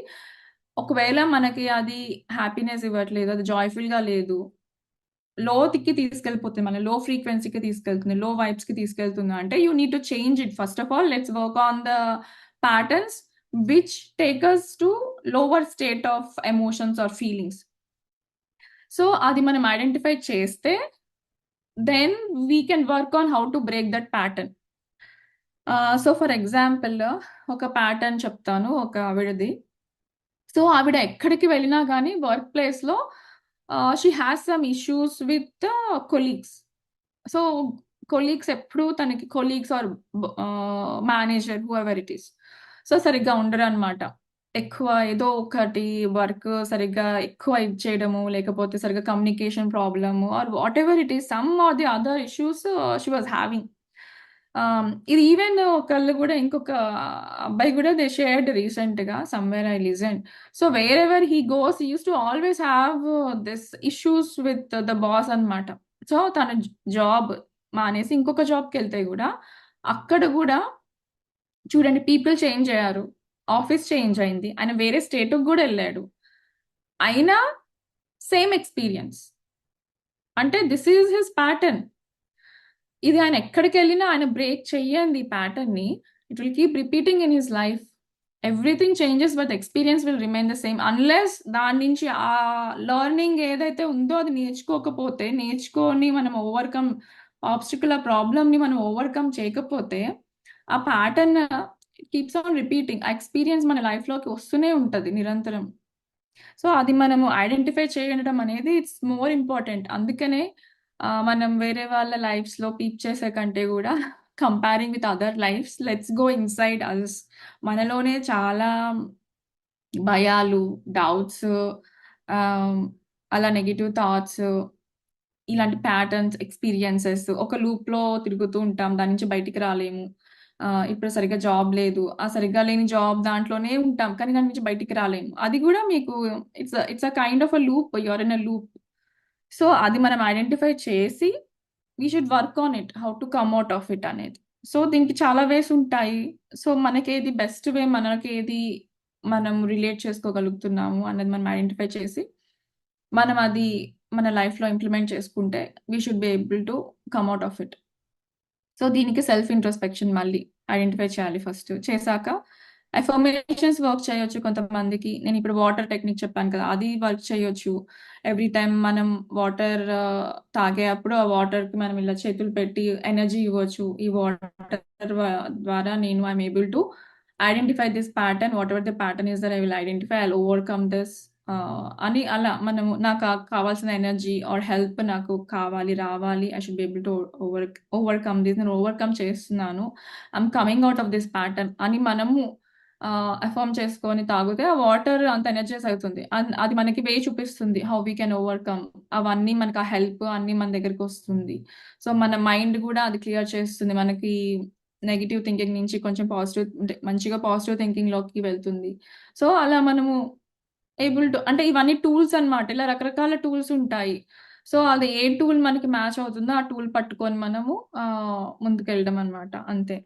ఒకవేళ మనకి అది హ్యాపీనెస్ ఇవ్వట్లేదు. అది జాయ్‌ఫుల్‌గా లేదు. లోకి తీసుకెళ్ళిపోతుంది. మనల్ని లో ఫ్రీక్వెన్సీకి తీసుకెళ్తుంది. లో వైబ్స్‌కి తీసుకెళ్తుంది అంటే you need to change it. First of all let's work on the pattern which take us to lower state of emotions or feelings. So, అది మనం ఐడెంటిఫై చేస్తే then we can work on how to break that pattern. So, for example ఒక pattern చెప్తాను ఒక ఆవిడది. So, ఆవిడ ఎక్కడికి వెళ్ళినా గాని వర్క్ ప్లేస్‌లో she has some issues with colleagues. So, colleagues ఎప్పుడు తనకి colleagues or manager whoever it is. So, సరిగ్గా ఉండరనమాట. ఎక్కువ ఏదో ఒకటి వర్క్ సరిగ్గా ఎక్కువ ఇచ్చేయడము, లేకపోతే సరిగ్గా communication problem or whatever it is some or the other issues she was having. ఇది ఈవెన్ ఒకళ్ళు గూడా ఇంకొక అబ్బాయి గూడా దే షేర్డ్ రీసెంట్‌గా somewhere I listened. So, wherever he goes he used to always have this issues with the boss అన్నమాట. So, తన job మానేసి ఇంకొక జాబ్‌కెళ్తే గూడా, అక్కడ గూడా చూడండి పీపుల్ చేంజ్ అయ్యారు. ఆఫీస్ చేంజ్ అయింది. ఆయన వేరే స్టేట్‌కి గూడా ఎళ్ళాడు. అయినా సేమ్ ఎక్స్‌పీరియన్స్. అంటే థిస్ ఈస్ హిస్ ప్యాటర్న్. ఇది ఆయన ఎక్కడికెళ్ళినా ఆయన బ్రేక్ చెయ్యంది ఈ ప్యాటర్న్‌ని. It will keep repeating in his life. Everything changes but experience will remain the same. Unless దాని నుంచి లెర్నింగ్ ఏదైతే ఉందో అది నేర్చుకోకపోతే, నేర్చుకొని మనం ఆబ్స్టికల్ ఆ ప్రాబ్లమ్‌ని మనం ఓవర్‌కమ్ చేయకపోతే, ఆ ప్యాటర్న్ కీప్స్ ఆన్ రిపీటింగ్. ఆ ఎక్స్‌పీరియన్స్ మన లైఫ్‌లోకి వస్తూనే ఉంటది నిరంతరం. సో, అది మనము ఐడెంటిఫై చేయడం అనేది ఇట్స్ మోర్ ఇంపార్టెంట్. అందుకనే మనం వేరే వాళ్ళ లైఫ్స్‌లో పీక్ చేసే కంటే గూడా comparing with other lifes let's go inside us. మనలోనే చాలా భయాలు, డౌట్స్ ఆహ్, అలా నెగెటివ్ థాట్స్ ఇలాంటి ప్యాటర్న్స్, ఎక్స్‌పీరియన్సెస్ ఒక లూప్‌లో తిరుగుతూ ఉంటాం. దాని నుంచి బయటికి రాలేము. ఇప్పుడు సరిగ్గా జాబ్ లేదు. ఆ సరిగ్గా లేని జాబ్ దాంట్లోనే ఉంటాం. కానీ దాని నుంచి బయటికి రాలేము. అది గూడా మీకు it's a kind of a loop. You are in a loop. So, అది మనం ఐడెంటిఫై చేసి we should work on it. How to come out of it అనేది. సో, దీనికి చాలా వేస్ ఉంటాయి. సో, మనకేది బెస్ట్ వే మనకేది మనం రిలేట్ చేసుకోగలుగుతున్నాము అన్నది మనం ఐడెంటిఫై చేసి, మనం అది మన లైఫ్‌లో ఇంప్లిమెంట్ చేసుకుంటే we should be able to come out of it. So, దీనికి సెల్ఫ్ ఇంట్రోస్పెక్షన్ మళ్ళీ ఐడెంటిఫై చేయాలి ఫస్ట్. చేశాక అఫర్మేషన్స్ వర్క్ చేయొచ్చు కొంతమందికి. నేనిప్పుడు వాటర్ టెక్నిక్ చెప్పాను కదా! అది వర్క్ చేయొచ్చు. ఎవ్రీ టైమ్ మనం వాటర్ తాగే అప్పుడు ఆ వాటర్‌కి మనం ఇలా చేతులు పెట్టి ఎనర్జీ ఇవ్వచ్చు. ఈ వాటర్ ద్వారా నేను I am able to identify this pattern. Whatever the pattern is that I will identify. I will overcome this అని అలా మనము నాకు కావాల్సిన ఎనర్జీ ఆర్ హెల్ప్ నాకు కావాలి, రావాలి. I should be able to overcome this. నేను ఓవర్‌కమ్ చేస్తున్నాను. I'm coming out of this pattern అని మనము అఫర్మ్ చేసుకొని తాగితే ఆ వాటర్ అంత ఎనర్జైజ్ అవుతుంది. అది మనకి వే చూపిస్తుంది. How we can overcome. అవన్నీ మనకు ఆ హెల్ప్ అన్నీ మన దగ్గరకొస్తుంది. సో, మన మైండ్ గూడా అది క్లియర్ చేస్తుంది. మనకి నెగెటివ్ థింకింగ్ నుంచి కొంచెం పాజిటివ్ అంటే మంచిగా పాజిటివ్ థింకింగ్‌లోకి వెళ్తుంది. సో, అలా మనము ఏబుల్ టు అంటే ఇవన్నీ టూల్స్ అన్నమాట. ఇలా రకరకాల టూల్స్ ఉంటాయి. సో, అది ఏ టూల్ మనకి మ్యాచ్ అవుతుందో ఆ టూల్ పట్టుకొని మనము ముందుకెళ్ళడం అన్నమాట. అంతే.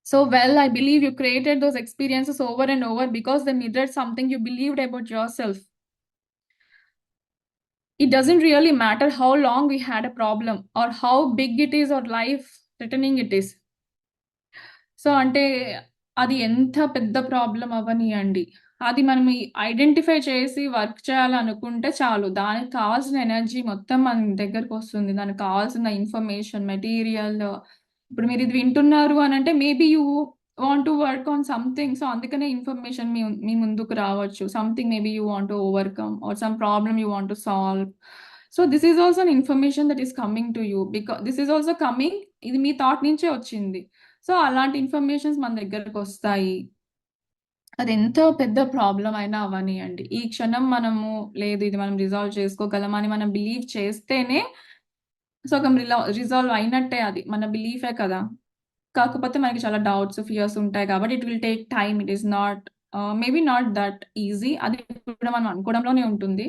So well, I believe you created those experiences over and over because they mirrored something you believed about yourself. it doesn't really matter how long we had a problem or how big it is or life threatening it is. So, అంటే అది ఎంత పెద్ద problem అవ్వనియండి. అది మనం identify చేసి work చేయాలనుకుంటే చాలు. దానికి కావాల్సిన ఎనర్జీ మొత్తం మన దగ్గరకొస్తుంది. దానికి కావాల్సిన ఇన్ఫర్మేషన్, మెటీరియల్ ఇప్పుడు మీరిది వింటున్నారు అనంటే maybe you want to work on something. So, అందుకనే ఇన్ఫర్మేషన్ మీ ముందుకు రావచ్చు. Something maybe you want to overcome or some problem you want to solve. So, this is also an information that is coming to you. This is also coming, ఇది మీ thought నుంచే వచ్చింది. So, అలాంటి informations మన దగ్గరకొస్తాయి. అదెంత పెద్ద problem అయినా అవ్వనియండి. ఈ క్షణం మనము లేదు ఇది మనం రిజాల్వ్ చేసుకోగలం అని మనం బిలీవ్ చేస్తేనే సగం రిజాల్వ్ అయినట్టే అది. మన బిలీఫే కదా! కాకపోతే మనకి చాలా డౌట్స్, ఫియర్స్ ఉంటాయి కాబట్టి it will take time. It is not maybe not that easy. అది కూడా మనం అనుకోవడంలోనే ఉంటుంది.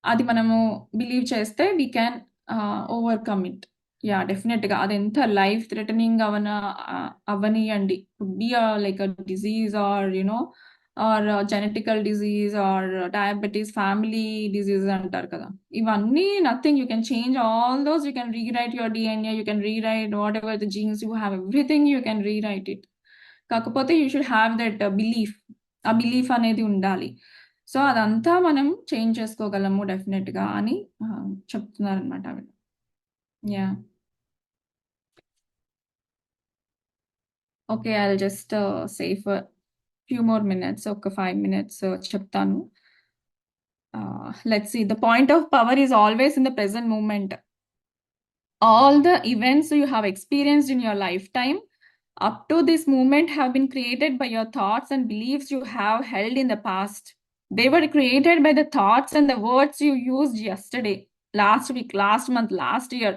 అది మనము బిలీవ్ చేస్తే we can overcome it. Yeah! డెఫినెట్‌గా. అదెంత లైఫ్ థ్రెటనింగ్ అవ్వనియండి. Could be like a disease or or genetical disease or diabetes, family disease అంటారు కదా! ఇవన్నీ nothing. You can change all those. You can rewrite your DNA. You can rewrite whatever the genes you have, everything you can rewrite it. కాకపోతే you should have that belief. ఆ belief అనేది ఉండాలి. So, అదంతా మనం change చేసుకోగలము డెఫినెట్‌గా అని చెప్తున్నారనమాట ఆవిడ. Yeah! Okay. I'll just say for few more minutes. ఒక 5 మినిట్స్ చెప్తాను. Let's see. The point of power is always in the present moment. All the events you have experienced in your lifetime up to this moment have been created by your thoughts and beliefs you have held in the past. They were created by the thoughts and the words you used yesterday, last week, last month, last year,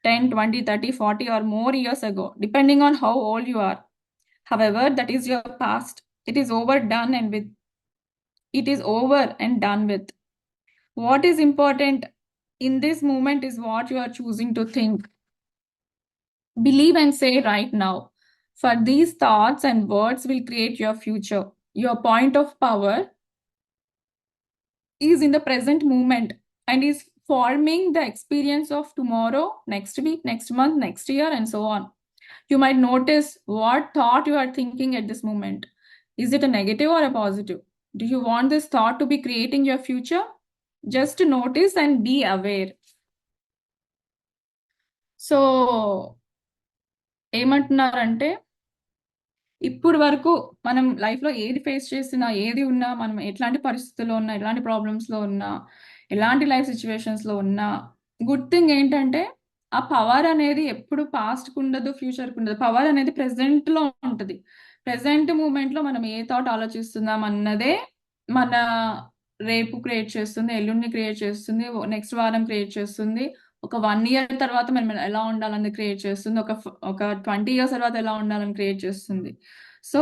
10, 20, 30, 40, or more years ago, depending on how old you are. However, that is your past. It is overdone and with it is over and done with. What is important in this moment is what you are choosing to think, believe, and say right now. For these thoughts and words will create your future. Your point of power is in the present moment and is forming the experience of tomorrow, next week, next month, next year, and so on. You might notice what thought you are thinking at this moment. Is it a negative or a positive? Do you want this thought to be creating your future? Just notice and be aware. So, ఏమంటున్నారంటే ఇప్పుడు వరకు మనం లైఫ్‌లో ఏది face చేసినా, ఏది ఉన్నా, మనం ఎట్లాంటి పరిస్థితుల్లో ఉన్నా, ఎలాంటి ప్రాబ్లమ్స్‌లో ఉన్నా, ఎలాంటి లైఫ్ సిట్యుయేషన్స్‌లో ఉన్నా, గుడ్ థింగ్ ఏంటంటే, ఆ పవర్ అనేది ఎప్పుడు పాస్ట్‌కుండదు, ఫ్యూచర్‌కుండదు. పవర్ అనేది ప్రెజెంట్‌లో ఉంటది. ప్రెజెంట్ మూమెంట్‌లో మనం ఏ థాట్ ఆలోచిస్తున్నాం అన్నదే మన రేపు క్రియేట్ చేస్తుంది, ఎల్లుండిని క్రియేట్ చేస్తుంది, నెక్స్ట్ వారం క్రియేట్ చేస్తుంది. ఒక 1 ఇయర్ తర్వాత మనం ఎలా ఉండాలని క్రియేట్ చేస్తుంది. ఒక 20 ఇయర్స్ తర్వాత ఎలా ఉండాలని క్రియేట్ చేస్తుంది. సో,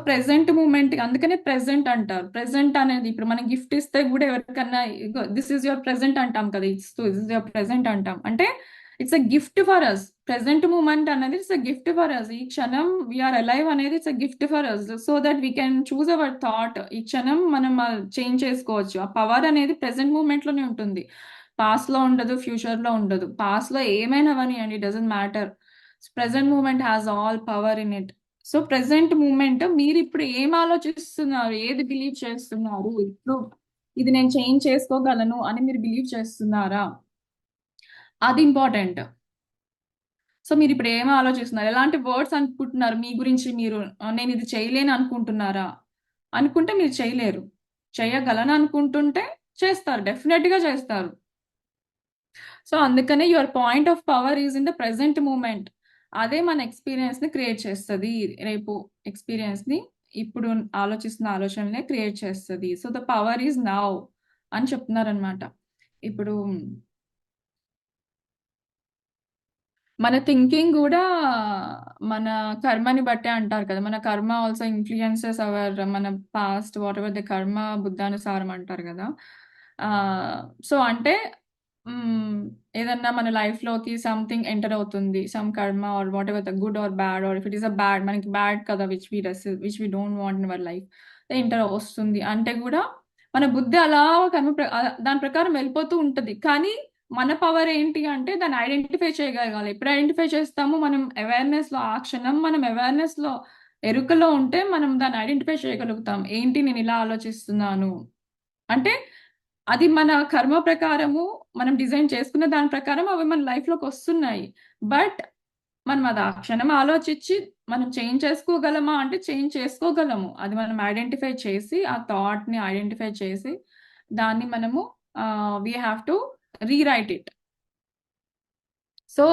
ప్రెజెంట్ మూమెంట్ అందుకనే ప్రెజెంట్ అంటారు. ప్రెజెంట్ అనేది ఇప్పుడు మనం గిఫ్ట్ ఇస్తే గూడా ఎవరికన్నా ఇగో దిస్ ఈస్ యువర్ ప్రెజెంట్ అంటాం కదా! ఇస్తూ దిస్ ఈస్ యువర్ ప్రెజెంట్ అంటాం. అంటే it's a gift for us. Present moment అనేది it's a gift for us. ఈ క్షణం వి ఆర్ అలైవ్ అనేది it's a gift for us. So that we can choose our thought. ఈ క్షణం మనం change చేసుకోవచ్చు. ఆ పవర్ అనేది ప్రెజెంట్ మూమెంట్‌లోనే ఉంటుంది. పాస్ట్‌లో ఉండదు, ఫ్యూచర్‌లో ఉండదు. పాస్ట్‌లో ఏమైనా అవ్వనియండి, doesn't matter. Present moment has all power in it. So, present moment మీరిప్పుడు ఏం ఆలోచిస్తున్నారు? ఏది బిలీవ్ చేస్తున్నారు? ఇప్పుడు ఇది నేను చేంజ్ చేసుకోగలను అని మీరు బిలీవ్ చేస్తున్నారా? అది ఇంపార్టెంట్. సో, మీరిప్పుడు ఏం ఆలోచిస్తున్నారు? ఎలాంటి వర్డ్స్ అనుకుంటున్నారు మీ గురించి మీరు? నేనిది చేయలేను అనుకుంటున్నారా? అనుకుంటే మీరు చేయలేరు. చేయగలను అనుకుంటుంటే చేస్తారు. డెఫినెట్‌గా చేస్తారు. సో, అందుకనే your point of power is in the present moment. అదే మన ఎక్స్‌పీరియన్స్‌ని క్రియేట్ చేస్తది. రేపు ఎక్స్‌పీరియన్స్‌ని ఇప్పుడు ఆలోచిస్తున్న ఆలోచనలే క్రియేట్ చేస్తది. So, the power is now అని చెప్తున్నారనమాట. ఇప్పుడు మన థింకింగ్ గూడా మన కర్మని బట్టే అంటారు కదా! మన కర్మ ఆల్సో ఇన్‌ఫ్లుయెన్సెస్ మన పాస్ట్ వాటెవర్ ద కర్మ బుద్ధానుసారం అంటారు గదా! సో, అంటే హ్మ్. ఏదన్నా మన లైఫ్‌లోకి సంథింగ్ ఎంటర్ అవుతుంది. Some karma or whatever the good or bad or if it is a bad మనకి బ్యాడ్ కదా! Which we don't want in our life enter వస్తుంది. అంటే గూడా మన బుద్ధి అలా దాని ప్రకారం వెళ్ళిపోతూ ఉంటది. కానీ మన పవర్ ఏంటి అంటే దాన్ని ఐడెంటిఫై చేయగలగాలి. ఎప్పుడు ఐడెంటిఫై చేస్తామో మనం అవేర్‌నెస్‌లో ఆ క్షణం మనం అవేర్‌నెస్‌లో ఎరుకలో ఉంటే మనం దాన్ని ఐడెంటిఫై చేయగలుగుతాం. ఏంటి నేను ఇలా ఆలోచిస్తున్నాను. అంటే అది మన కర్మ ప్రకారము మనం డిజైన్ చేసుకున్న దాని ప్రకారం అవి మన లైఫ్‌లోకొస్తున్నాయి. బట్ మనం అది ఆ క్షణం ఆలోచించి మనం చేంజ్ చేసుకోగలమా అంటే చేంజ్ చేసుకోగలము. అది మనం ఐడెంటిఫై చేసి, ఆ థాట్‌ని ఐడెంటిఫై చేసి, దాన్ని మనము we have to rewrite it. So,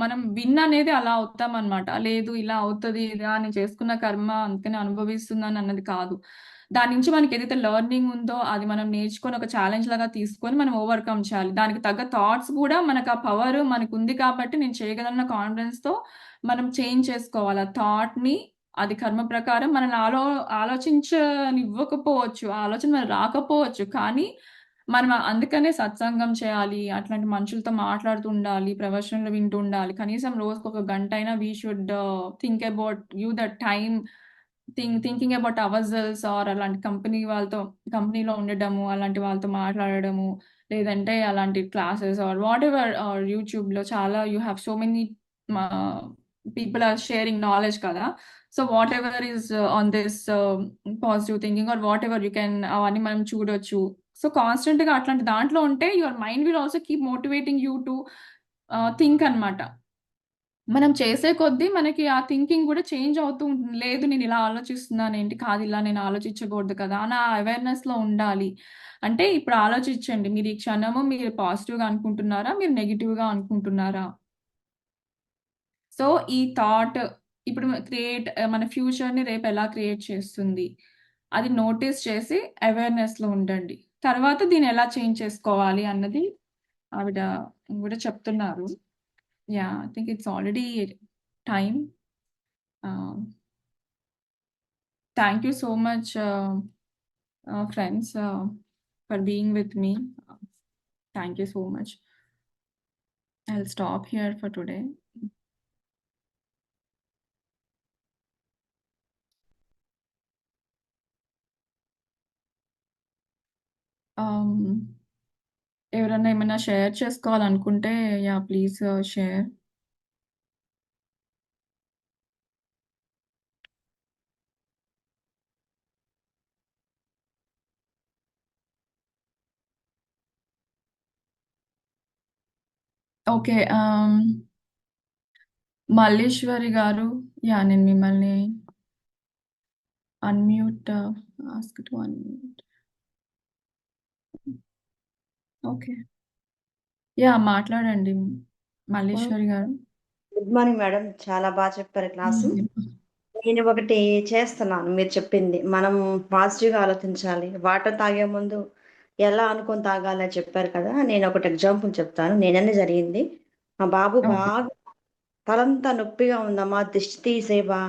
మనం విన్ అనేది అలా అవుతామనమాట. లేదు ఇలా అవుతది, ఇలా నేను చేసుకున్న కర్మ అందుకనే అనుభవిస్తున్నానన్నది కాదు. దాని నుంచి మనకేదైతే లెర్నింగ్ ఉందో అది మనం నేర్చుకొని ఒక ఛాలెంజ్ లాగా తీసుకొని మనం ఓవర్‌కమ్ చేయాలి. దానికి తగ్గ థాట్స్ గూడా మనకు ఆ పవర్ మనకుంది కాబట్టి నేను చేయగలనన్న కాన్ఫిడెన్స్‌తో మనం చేంజ్ చేసుకోవాలి. ఆ థాట్‌ని అది కర్మ ప్రకారం మనల్ని ఆలోచించనివ్వకపోవచ్చు. ఆ ఆలోచన మనకు రాకపోవచ్చు. కానీ మనం అందుకనే సత్సంగం చేయాలి. అట్లాంటి మనుషులతో మాట్లాడుతూ ఉండాలి. ప్రవచనాలు వింటూ ఉండాలి. కనీసం రోజుకొక గంటైనా we should think about the time thinking about ourselves or అలాంటి కంపెనీలో ఉండడము, అలాంటి వాళ్ళతో మాట్లాడడము, లేదంటే అలాంటి క్లాసెస్ ఆర్ వాటెవర్ యూట్యూబ్‌లో చాలా యూ హావ్ సో మెనీ మా పీపుల్ ఆర్ షేరింగ్ నాలెడ్జ్ కదా! So, whatever is on this positive thinking or whatever you can అవన్నీ మనం చూడొచ్చు. సో, కాన్స్టెంట్‌గా అట్లాంటి దాంట్లో ఉంటే your mind will also keep motivating you to think అనమాట. మనం చేసే కొద్దీ మనకి ఆ థింకింగ్ గూడా చేంజ్ అవుతూ ఉంటుంది. లేదు నేను ఇలా ఆలోచిస్తున్నానేంటి, కాదు ఇలా నేను ఆలోచించకూడదు కదా! అని ఆ అవేర్‌నెస్‌లో ఉండాలి. అంటే ఇప్పుడు ఆలోచించండి. మీరు ఈ క్షణము మీరు పాజిటివ్‌గా అనుకుంటున్నారా? మీరు నెగెటివ్‌గా అనుకుంటున్నారా? సో, ఈ థాట్ ఇప్పుడు మన ఫ్యూచర్‌ని రేపు ఎలా క్రియేట్ చేస్తుంది? అది నోటీస్ చేసి అవేర్‌నెస్‌లో ఉండండి. తర్వాత దీన్ని ఎలా చేంజ్ చేసుకోవాలి అన్నది ఆవిడ గూడా చెప్తున్నారు. Yeah! I think it's already time. Ah, thank you so much friends for being with me. Thank you so much. I will stop here for today. Ah, ఎవరైనా ఏమైనా షేర్ చేసుకోవాలనుకుంటే yeah! Please share. Okay. Malleswari garu, yeah! నేను మిమ్మల్ని unmute ask to unmute. Okay. Yeah! మాట్లాడండి Malleswari garu. Good morning madam. చాలా చెప్పారు class. హ్మ్. నేను ఒకటి చేస్తున్నాను మీరు చెప్పింది. మనం పాజిటివ్‌గా ఆలోచించాలి. వాటర్ తాగే ముందు ఎలా అనుకోని తాగాలని చెప్పారు కదా! నేను ఒకటి ఎగ్జాంపుల్ చెప్తాను. నిన్ననే జరిగింది. మా బాబు ఓకే. బాగా తలంతా నొప్పిగా ఉందమ్మా దిష్టి తీసేవా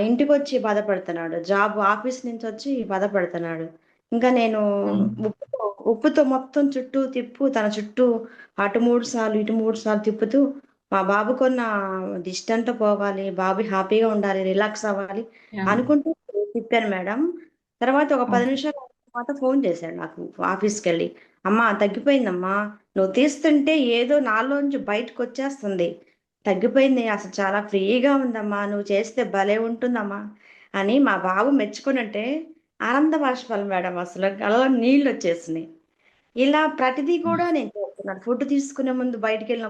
ఇంటికొచ్చి బాధపడుతున్నాడు. ఆఫీస్ నుంచొచ్చి బాధపడుతున్నాడు. ఇంకా నేను హ్మ్. ఉప్పుతో ఉప్పుతో మొత్తం చుట్టూ తన చుట్టూ అటు 3 సార్లు, ఇటు 3 సార్లు తిప్పుతూ మా బాబుకున్న దిష్టంతా పోవాలి, బాబు హ్యాపీగా ఉండాలి, రిలాక్స్ అవ్వాలి యాహ్! అనుకుంటూ తిప్పాను మేడం. తర్వాత ఒక 10 ఓకే. నిమిషాల తర్వాత ఫోను చేశాడు నాకు ఆఫీస్‌కెళ్ళి. "అమ్మా తగ్గిపోయిందమ్మా. నువ్వు తీస్తుంటే ఏదో నాలోంచి బయటకొచ్చేస్తుంది. తగ్గిపోయింది. అసలు చాలా ఫ్రీగా ఉందమ్మా. నువ్వు చేస్తే భలే ఉంటుందమ్మా" అని మా బాబు మెచ్చుకునంటే ఆనంద బాష్పాలు మేడం అసలు. కళ్ళలో నీళ్లొచ్చేసినియి. ఇలా ప్రతిదీ కూడా నేను చేస్తున్నాను. ఫుడ్ తీసుకునే ముందు బయటికెళ్ళినప్పుడు